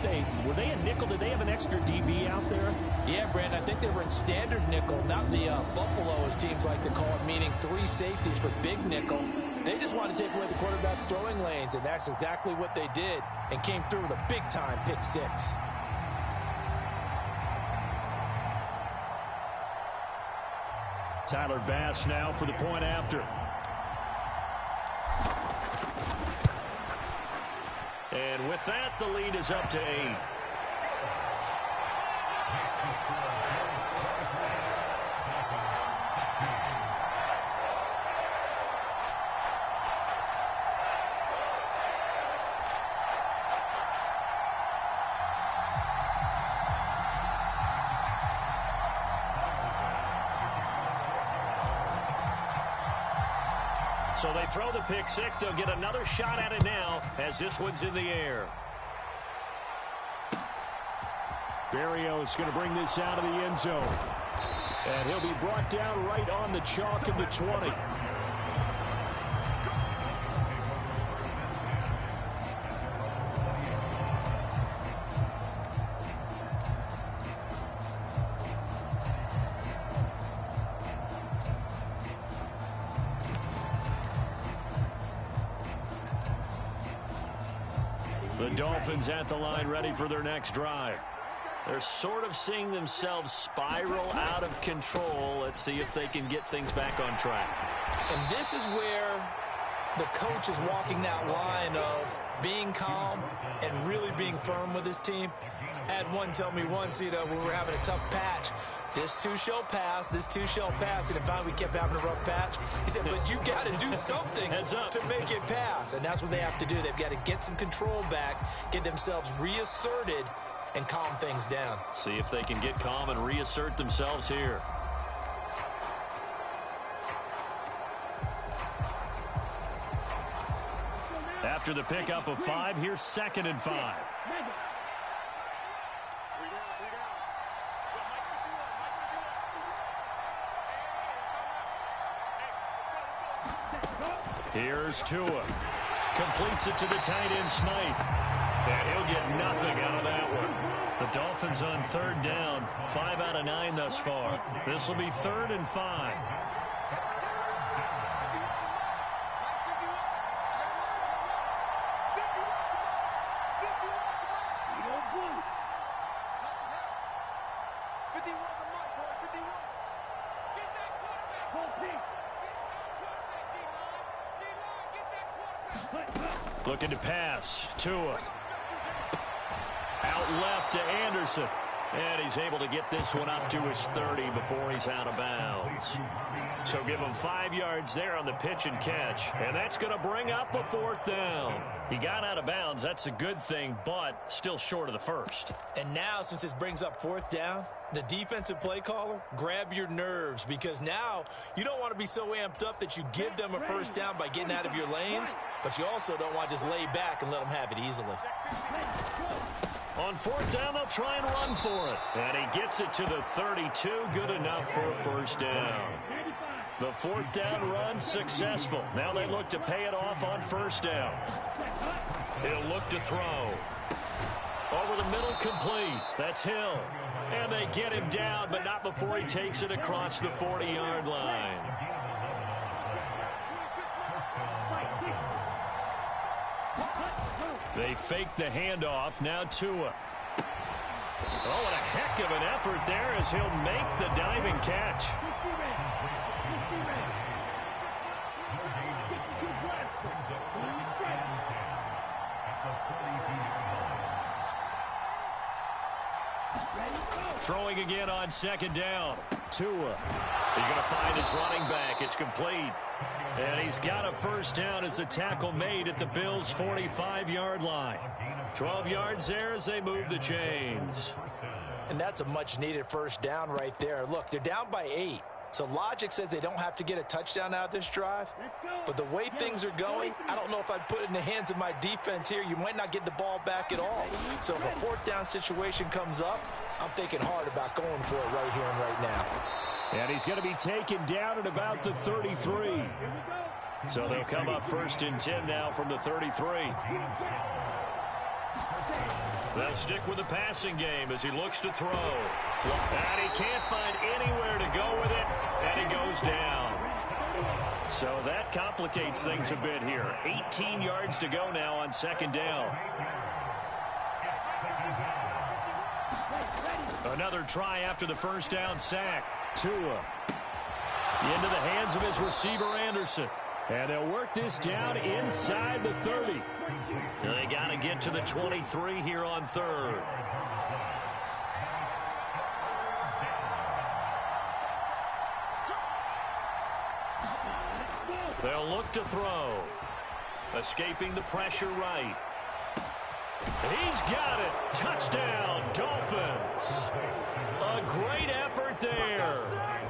were they a nickel? Did they have an extra DB out there? Yeah, Brandon, I think they were in standard nickel, not the Buffalo, as teams like to call it, meaning 3 safeties for big nickel. They just want to take away the quarterback's throwing lanes, and that's exactly what they did and came through with a big-time pick 6. Tyler Bass now for the point after. And with that, the lead is up to 8. So they throw the pick 6. They'll get another shot at it now as this one's in the air. Berrios going to bring this out of the end zone. And he'll be brought down right on the chalk of the 20. The Dolphins at the line ready for their next drive. They're sort of seeing themselves spiral out of control. Let's see if they can get things back on track. And this is where the coach is walking that line of being calm and really being firm with his team. I had one tell me once, when we were having a tough patch, this too shall pass, this too shall pass. And finally we kept having a rough patch. He said, but you got to do something to make it pass. And that's what they have to do. They've got to get some control back, get themselves reasserted, and calm things down. See if they can get calm and reassert themselves here. After the pickup of 5, here's 2nd and 5. Here's Tua. Completes it to the tight end, Smythe. And he'll get nothing out of that one. The Dolphins on 3rd down. 5 out of 9 thus far. This will be 3rd and 5. Looking to pass. Tua. Out left to Anderson. And he's able to get this one up to his 30 before he's out of bounds. So give him 5 yards there on the pitch and catch. And that's going to bring up a 4th down. He got out of bounds. That's a good thing, but still short of the first. And now, since this brings up 4th down, the defensive play caller, grab your nerves, because now you don't want to be so amped up that you give them a 1st down by getting out of your lanes, but you also don't want to just lay back and let them have it easily. On 4th down, they'll try and run for it. And he gets it to the 32. Good enough for a 1st down. The 4th down run successful. Now they look to pay it off on 1st down. He'll look to throw. Over the middle, complete. That's Hill. And they get him down, but not before he takes it across the 40-yard line. They fake the handoff. Now Tua. Oh, what a heck of an effort there as he'll make the diving catch. Throwing again on 2nd down. Tua. He's going to find his running back. It's complete. And he's got a 1st down as the tackle made at the Bills' 45-yard line. 12 yards there as they move the chains. And that's a much-needed 1st down right there. Look, they're down by 8. So logic says they don't have to get a touchdown out of this drive. But the way things are going, I don't know if I'd put it in the hands of my defense here. You might not get the ball back at all. So if a 4th down situation comes up, I'm thinking hard about going for it right here and right now. And he's going to be taken down at about the 33. So they'll come up 1st and 10 now from the 33. They'll stick with the passing game as he looks to throw. And he can't find anywhere to go with it, and he goes down. So that complicates things a bit here. 18 yards to go now on 2nd down. Another try after the 1st down sack. Tua into the hands of his receiver, Anderson. And they'll work this down inside the 30. They got to get to the 23 here on 3rd. They'll look to throw. Escaping the pressure right. He's got it. Touchdown, Dolphins. A great effort there.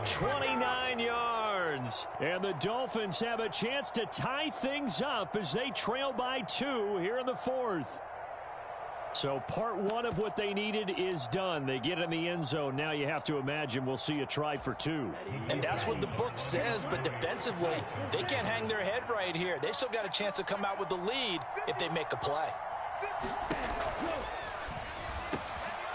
29 yards. And the Dolphins have a chance to tie things up as they trail by 2 here in the 4th. So part 1 of what they needed is done. They get in the end zone. Now you have to imagine we'll see a try for 2. And that's what the book says, but defensively, they can't hang their head right here. They've still got a chance to come out with the lead if they make a play.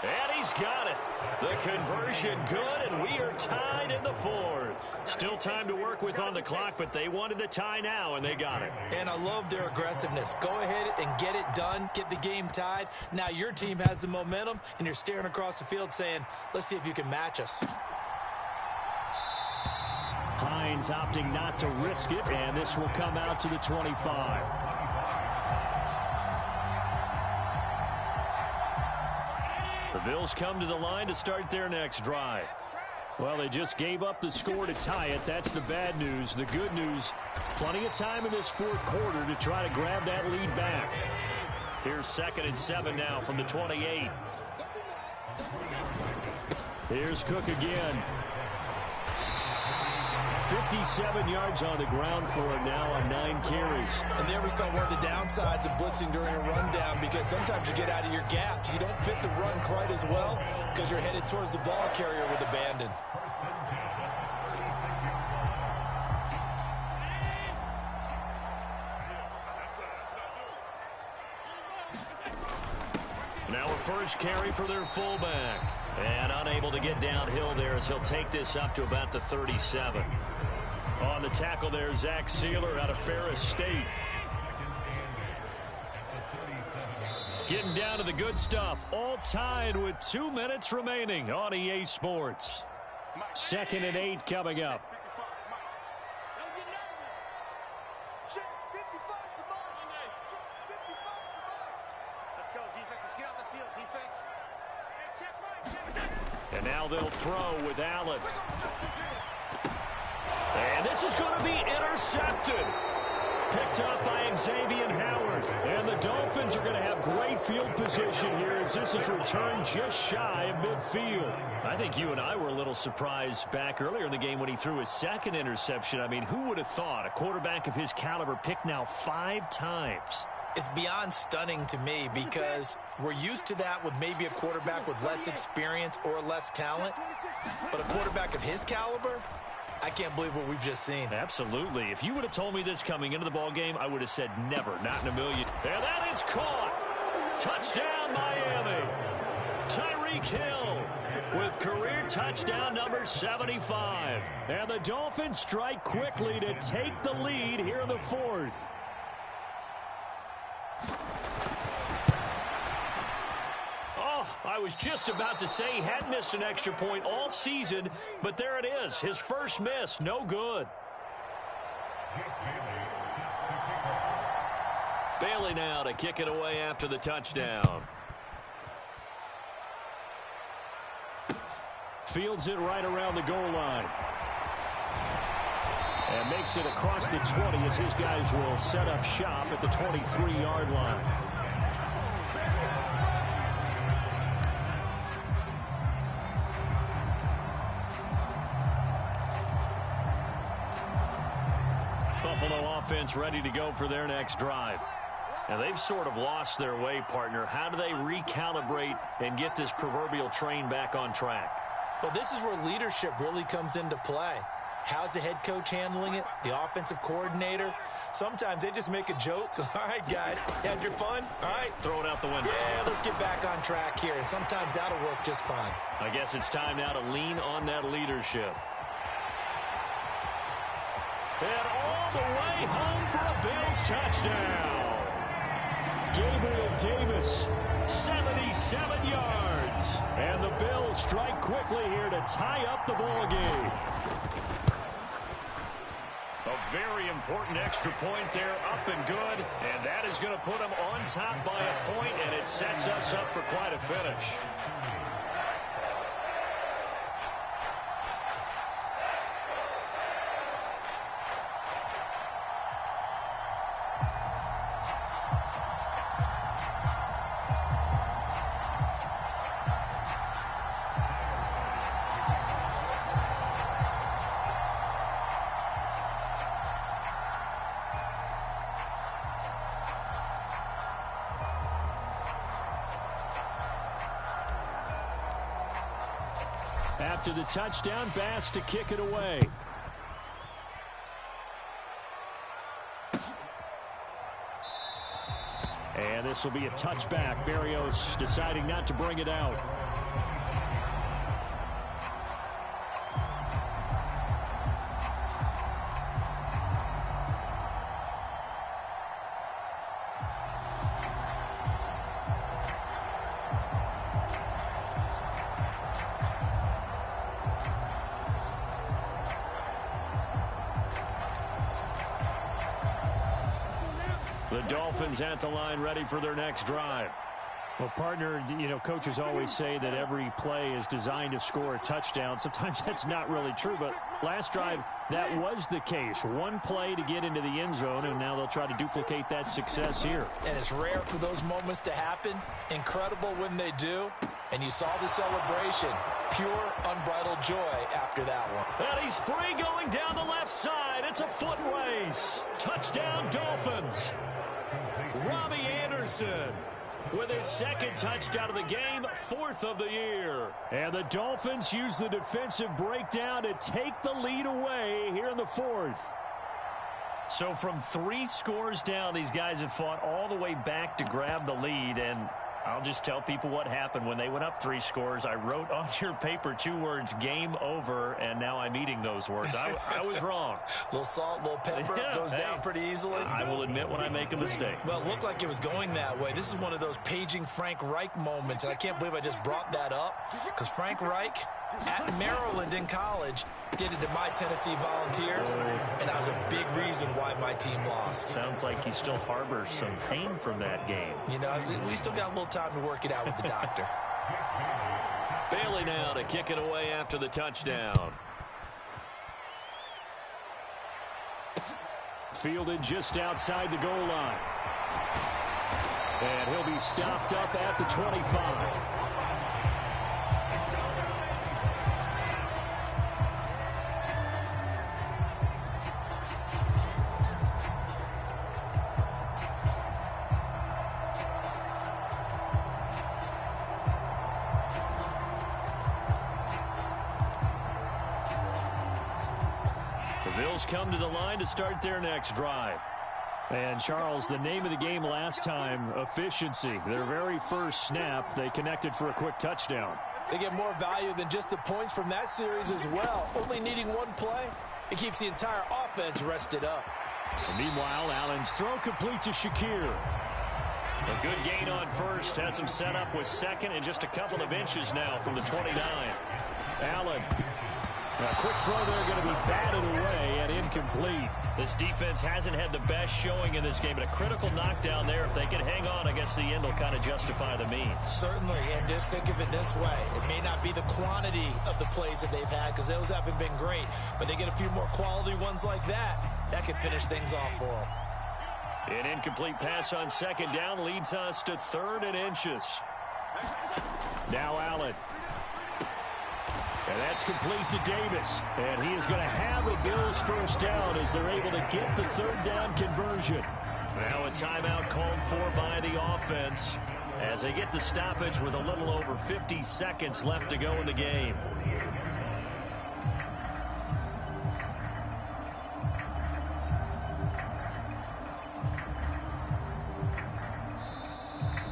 And he he's got it. The conversion good, and we are tied in the fourth. Still time to work with on the clock, but they wanted the tie now, and they got it. And I love their aggressiveness. Go ahead and get it done, get the game tied. Now your team has the momentum, and you're staring across the field saying, let's see if you can match us. Hines opting not to risk it, and this will come out to the 25. The Bills come to the line to start their next drive. Well, they just gave up the score to tie it. That's the bad news. The good news, plenty of time in this fourth quarter to try to grab that lead back. Here's 2nd and 7 now from the 28. Here's Cook again. 57 yards on the ground for him now on 9 carries. And there we saw one of the downsides of blitzing during a rundown, because sometimes you get out of your gaps. You don't fit the run quite as well because you're headed towards the ball carrier with abandon. Now a first carry for their fullback. And unable to get downhill there as he'll take this up to about the 37. On the tackle there, Zach Sealer out of Ferris State. Getting down to the good stuff. All tied with 2 minutes remaining on EA Sports. 2nd and 8 coming up. And now they'll throw with Allen. And this is going to be intercepted. Picked up by Xavier Howard. And the Dolphins are going to have great field position here as this is returned just shy of midfield. I think you and I were a little surprised back earlier in the game when he threw his 2nd interception. I mean, who would have thought a quarterback of his caliber picked now 5 times? It's beyond stunning to me because we're used to that with maybe a quarterback with less experience or less talent. But a quarterback of his caliber, I can't believe what we've just seen. Absolutely. If you would have told me this coming into the ball game, I would have said never, not in a million. And that is caught. Touchdown, Miami. Tyreek Hill with career touchdown number 75. And the Dolphins strike quickly to take the lead here in the fourth. I was just about to say he hadn't missed an extra point all season, but there it is. His first miss, no good. Bailey now to kick it away after the touchdown. Fields it right around the goal line. And makes it across the 20 as his guys will set up shop at the 23-yard line. Buffalo offense ready to go for their next drive. And they've sort of lost their way, partner. How do they recalibrate and get this proverbial train back on track? Well, this is where leadership really comes into play. How's the head coach handling it? The offensive coordinator? Sometimes they just make a joke. All right, guys, had your fun? All right. Throw it out the window. Yeah, let's get back on track here. And sometimes that'll work just fine. I guess it's time now to lean on that leadership. And all the way home for a Bills touchdown. Gabriel Davis, 77 yards. And the Bills strike quickly here to tie up the ball game. A very important extra point there, up and good. And that is going to put them on top by a point, and it sets us up for quite a finish. After the touchdown, Bass to kick it away. And this will be a touchback. Berrios deciding not to bring it out. The Dolphins at the line ready for their next drive. Well, partner, coaches always say that every play is designed to score a touchdown. Sometimes that's not really true, but last drive, that was the case. One play to get into the end zone, and now they'll try to duplicate that success here. And it's rare for those moments to happen. Incredible when they do. And you saw the celebration. Pure, unbridled joy after that one. And he's free going down the left side. It's a foot race. Touchdown, Dolphins. Robbie Anderson with his second touchdown of the game, 4th of the year. And the Dolphins use the defensive breakdown to take the lead away here in the 4th. So from 3 scores down, these guys have fought all the way back to grab the lead, and I'll just tell people what happened when they went up 3 scores. I wrote on your paper 2 words, game over, and now I'm eating those words. I was wrong. Little salt, little pepper, goes down pretty easily. I will admit when I make a mistake. Well, it looked like it was going that way. This is one of those paging Frank Reich moments, and I can't believe I just brought that up, because Frank Reich at Maryland in college did it to my Tennessee Volunteers, and that was a big reason why my team lost. Sounds like he still harbors some pain from that game. We still got a little time to work it out with the doctor. Bailey now to kick it away after the touchdown. Fielded just outside the goal line. And he'll be stopped up at the 25. Come to the line to start their next drive. And Charles, the name of the game last time, efficiency. Their very first snap, they connected for a quick touchdown. They get more value than just the points from that series as well. Only needing one play, it keeps the entire offense rested up. And meanwhile, Allen's throw complete to Shakir. A good gain on first, has him set up with second and just a couple of inches now from the 29. Allen. A quick throw there, going to be batted away and incomplete. This defense hasn't had the best showing in this game, but a critical knockdown there. If they can hang on, I guess the end will kind of justify the means. Certainly, and just think of it this way. It may not be the quantity of the plays that they've had, because those haven't been great, but they get a few more quality ones like that can finish things off for them. An incomplete pass on second down leads us to 3rd and inches. Now Allen. And that's complete to Davis. And he is going to have the Bills first down as they're able to get the 3rd down conversion. Now a timeout called for by the offense as they get the stoppage with a little over 50 seconds left to go in the game.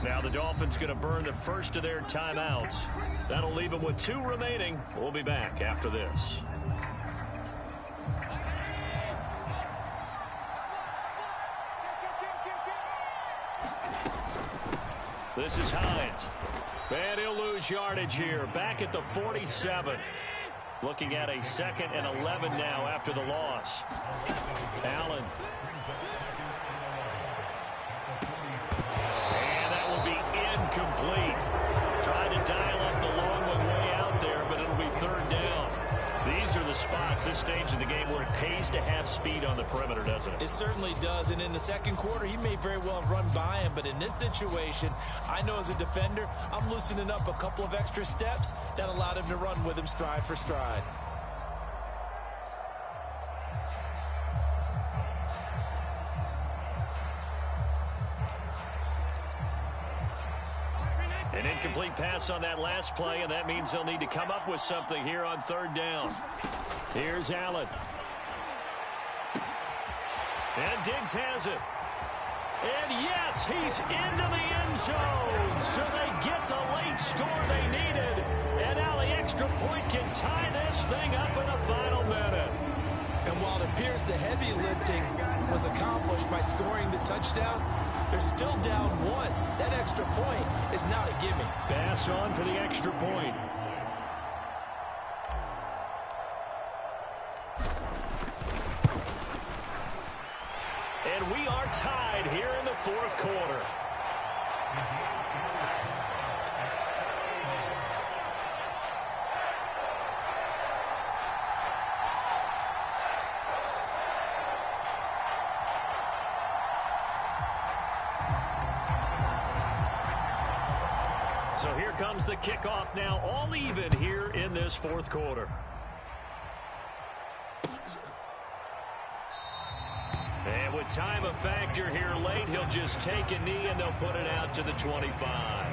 Now the Dolphins going to burn the first of their timeouts. That'll leave them with 2 remaining. We'll be back after this. This is Hines. And he'll lose yardage here. Back at the 47. Looking at a 2nd and 11 now after the loss. Allen. Complete. Trying to dial up the long one way out there, but it'll be 3rd down. These are the spots, this stage of the game, where it pays to have speed on the perimeter, doesn't it? It certainly does, and in the second quarter, he may very well have run by him, but in this situation, I know as a defender, I'm loosening up a couple of extra steps that allowed him to run with him stride for stride. An incomplete pass on that last play, and that means they'll need to come up with something here on 3rd down. Here's Allen. And Diggs has it. And yes, he's into the end zone. So they get the late score they needed. And now the extra point can tie this thing up in the final minute. And while it appears the heavy lifting was accomplished by scoring the touchdown, they're still down 1. That extra point is not a gimme. Bass on for the extra point. And And we are tied here in the fourth quarter. So here comes the kickoff now, all even here in this fourth quarter. And with time a factor here late, he'll just take a knee and they'll put it out to the 25.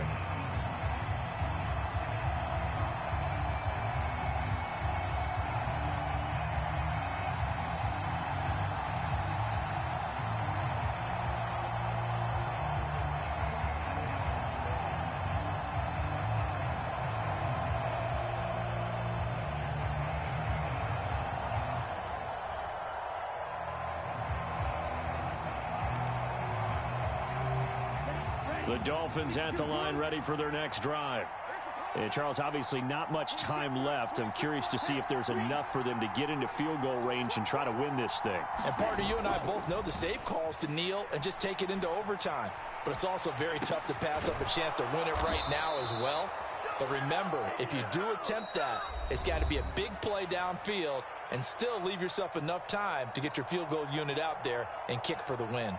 The Dolphins at the line ready for their next drive. And Charles, obviously not much time left. I'm curious to see if there's enough for them to get into field goal range and try to win this thing. And partner, you and I both know the safe calls to kneel and just take it into overtime. But it's also very tough to pass up a chance to win it right now as well. But remember, if you do attempt that, it's got to be a big play downfield and still leave yourself enough time to get your field goal unit out there and kick for the win.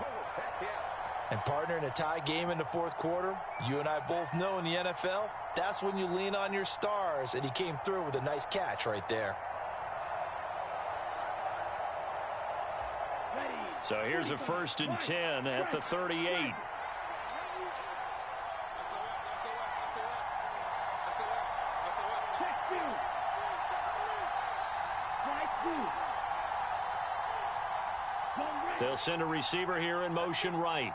And partner, in a tie game in the fourth quarter, you and I both know in the NFL, that's when you lean on your stars, and he came through with a nice catch right there. So here's a 1st and 10 at the 38. They'll send a receiver here in motion right.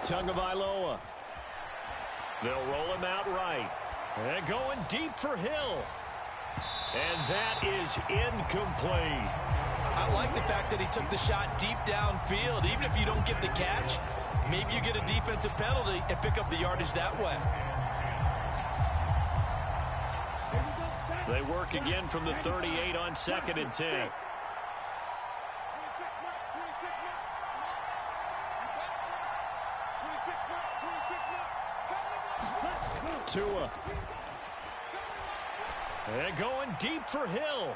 Tagovailoa. They'll roll him out right. And going deep for Hill. And that is incomplete. I like the fact that he took the shot deep downfield. Even if you don't get the catch, maybe you get a defensive penalty and pick up the yardage that way. They work again from the 38 on 2nd and 10. Tua. And going deep for Hill.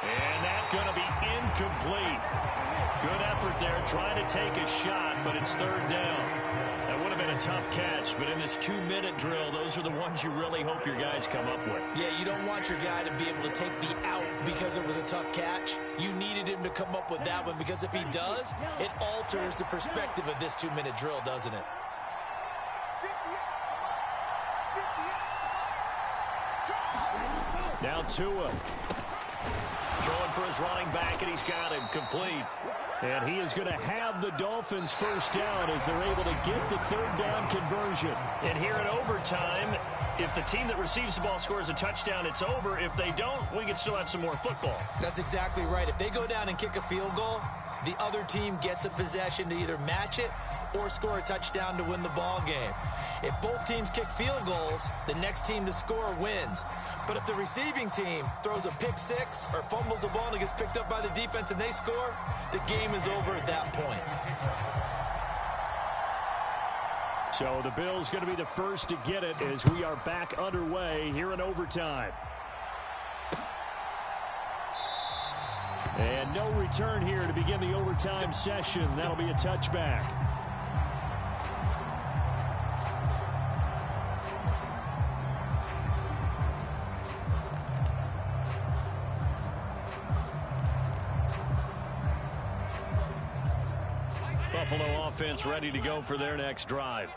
And that's going to be incomplete. Good effort there trying to take a shot, but it's 3rd down. That would have been a tough catch, but in this 2-minute drill, those are the ones you really hope your guys come up with. Yeah, you don't want your guy to be able to take the out because it was a tough catch. You needed him to come up with that one, because if he does, it alters the perspective of this 2-minute drill, doesn't it? Now Tua. Throwing for his running back, and he's got him complete. And he is going to have the Dolphins 1st down as they're able to get the 3rd down conversion. And here in overtime, if the team that receives the ball scores a touchdown, it's over. If they don't, we can still have some more football. That's exactly right. If they go down and kick a field goal, the other team gets a possession to either match it or score a touchdown to win the ball game. If both teams kick field goals, the next team to score wins. But if the receiving team throws a pick six or fumbles the ball and it gets picked up by the defense and they score, the game is over at that point. So the Bills going to be the first to get it as we are back underway here in overtime. And no return here to begin the overtime session. That'll be a touchback. Buffalo offense ready to go for their next drive.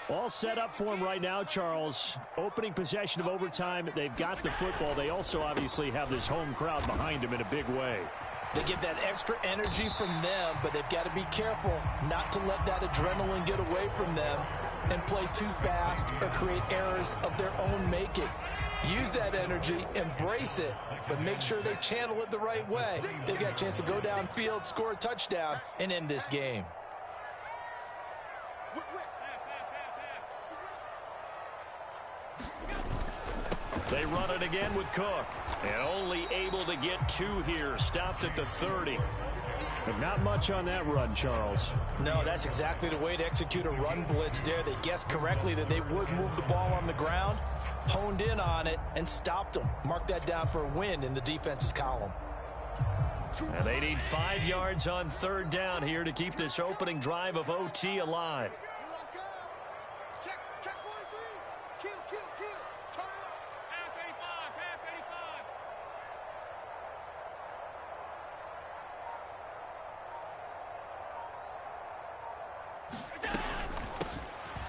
All set up for them right now, Charles. Opening possession of overtime. They've got the football. They also obviously have this home crowd behind them in a big way. They get that extra energy from them, but they've got to be careful not to let that adrenaline get away from them and play too fast or create errors of their own making. Use that energy, embrace it, but make sure they channel it the right way. They've got a chance to go downfield, score a touchdown, and end this game. They run it again with Cook. And only able to get 2 here. Stopped at the 30. But not much on that run, Charles. No, that's exactly the way to execute a run blitz there. They guessed correctly that they would move the ball on the ground, honed in on it, and stopped them. Mark that down for a win in the defense's column. And they need 5 yards on 3rd down here to keep this opening drive of OT alive. Check 43. Kill. Turn it up. Half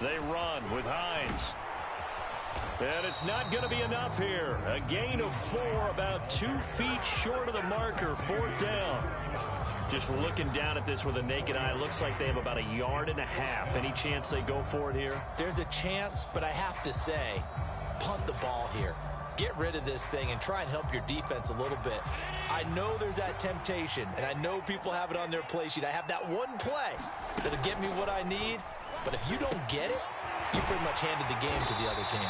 85. They run with Hines. And it's not going to be enough here. A gain of 4, about 2 feet short of the marker, 4th down. Just looking down at this with a naked eye, looks like they have about 1.5 yards. Any chance they go for it here? There's a chance, but I have to say, punt the ball here. Get rid of this thing and try and help your defense a little bit. I know there's that temptation, and I know people have it on their play sheet. I have that one play that'll get me what I need, but if you don't get it, you pretty much handed the game to the other team.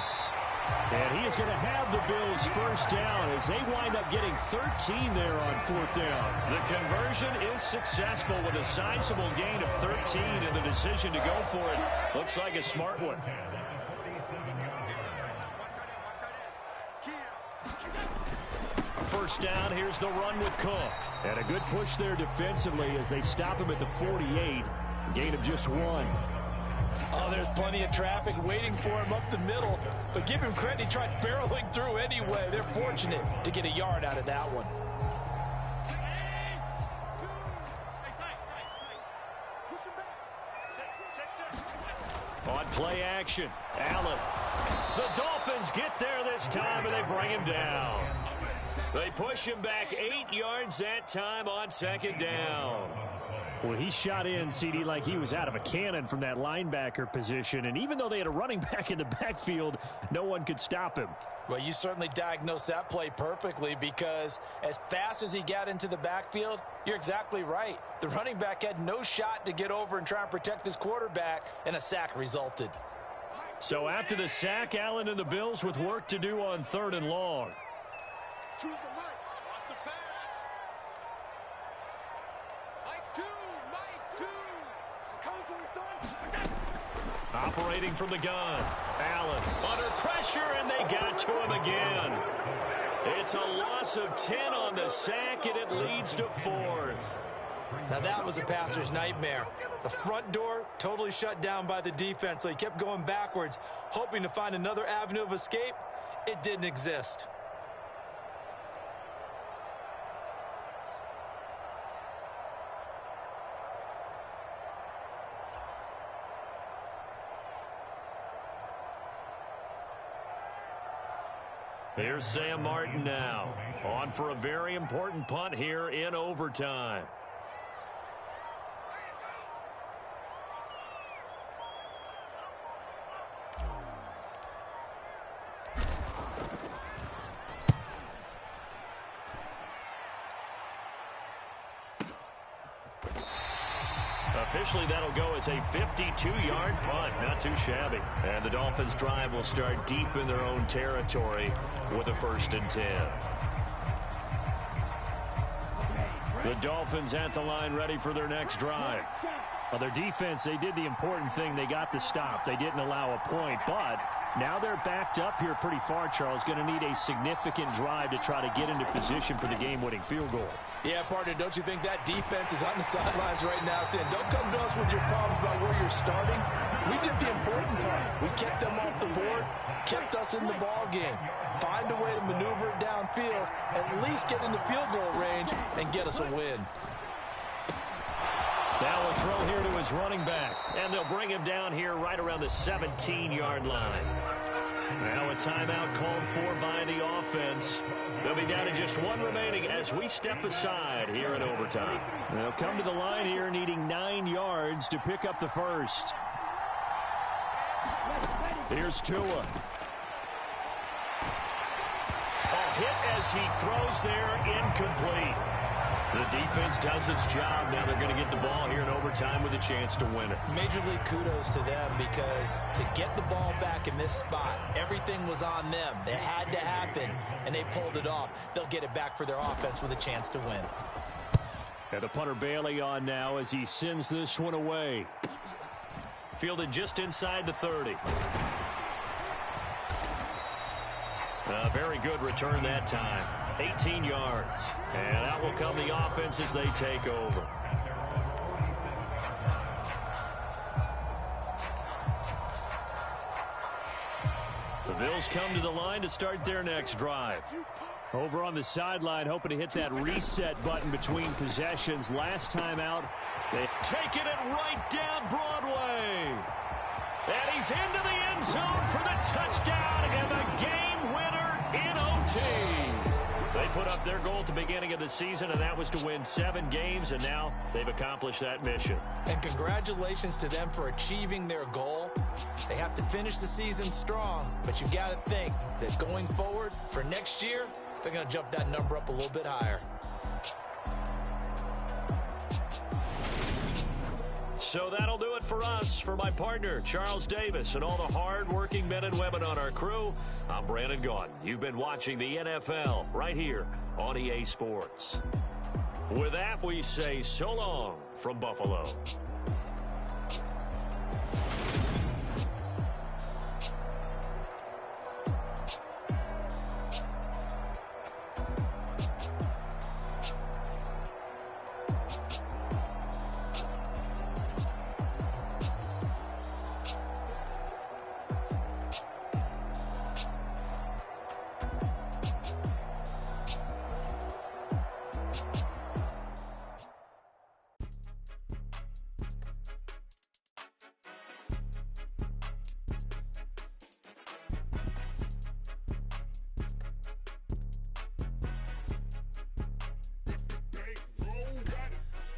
And he is going to have the Bills 1st down as they wind up getting 13 there on 4th down. The conversion is successful with a sizable gain of 13, and the decision to go for it looks like a smart one. First down, here's the run with Cook. And a good push there defensively as they stop him at the 48. Gain of just 1. Oh, there's plenty of traffic waiting for him up the middle. But give him credit, he tried barreling through anyway. They're fortunate to get 1 yard out of that one. On play action, Allen. The Dolphins get there this time, and they bring him down. They push him back 8 yards that time on 2nd down. Well, he shot in, CD, like he was out of a cannon from that linebacker position. And even though they had a running back in the backfield, no one could stop him. Well, you certainly diagnosed that play perfectly because as fast as he got into the backfield, you're exactly right. The running back had no shot to get over and try and protect his quarterback, and a sack resulted. So after the sack, Allen and the Bills with work to do on 3rd and long. Choose the mic. Watch the pass. Mike 2. Come for the son. Operating from the gun. Allen under pressure, and they got to him again. It's a loss of 10 on the sack, and it leads to 4th. Now that was a passer's nightmare. The front door totally shut down by the defense, so he kept going backwards, hoping to find another avenue of escape. It didn't exist. Here's Sam Martin now, on for a very important punt here in overtime. Officially, that'll go as a 52-yard punt. Not too shabby. And the Dolphins' drive will start deep in their own territory with a 1st and 10. The Dolphins at the line ready for their next drive. Well, their defense, they did the important thing. They got the stop. They didn't allow a point, but now they're backed up here pretty far, Charles. Going to need a significant drive to try to get into position for the game-winning field goal. Yeah, partner, don't you think that defense is on the sidelines right now saying, don't come to us with your problems about where you're starting. We did the important part. We kept them off the board, kept us in the ball game. Find a way to maneuver it downfield, at least get into field goal range, and get us a win. Now a throw here to his running back, and they'll bring him down here right around the 17-yard line. Now a timeout called for by the offense. They'll be down to just 1 remaining as we step aside here in overtime. They'll come to the line here needing 9 yards to pick up the 1st. Here's Tua. A hit as he throws there, incomplete. The defense does its job. Now they're going to get the ball here in overtime with a chance to win it. Major league kudos to them, because to get the ball back in this spot, everything was on them. It had to happen, and they pulled it off. They'll get it back for their offense with a chance to win. And the punter Bailey on now as he sends this one away. Fielded just inside the 30. A very good return that time. 18 yards. And out will come the offense as they take over. The Bills come to the line to start their next drive. Over on the sideline, hoping to hit that reset button between possessions. Last time out, they taking it right down Broadway. And he's into the end zone for the touchdown and the game winner in OT. They put up their goal at the beginning of the season, and that was to win 7 games, and now they've accomplished that mission. And congratulations to them for achieving their goal. They have to finish the season strong, but you got to think that going forward for next year, they're going to jump that number up a little bit higher. So that'll do it for us. For my partner, Charles Davis, and all the hard-working men and women on our crew, I'm Brandon Gaudin. You've been watching the NFL right here on EA Sports. With that, we say so long from Buffalo.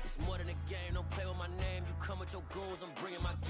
It's more than a game, don't play with my name. You come with your goons, I'm bringing my game.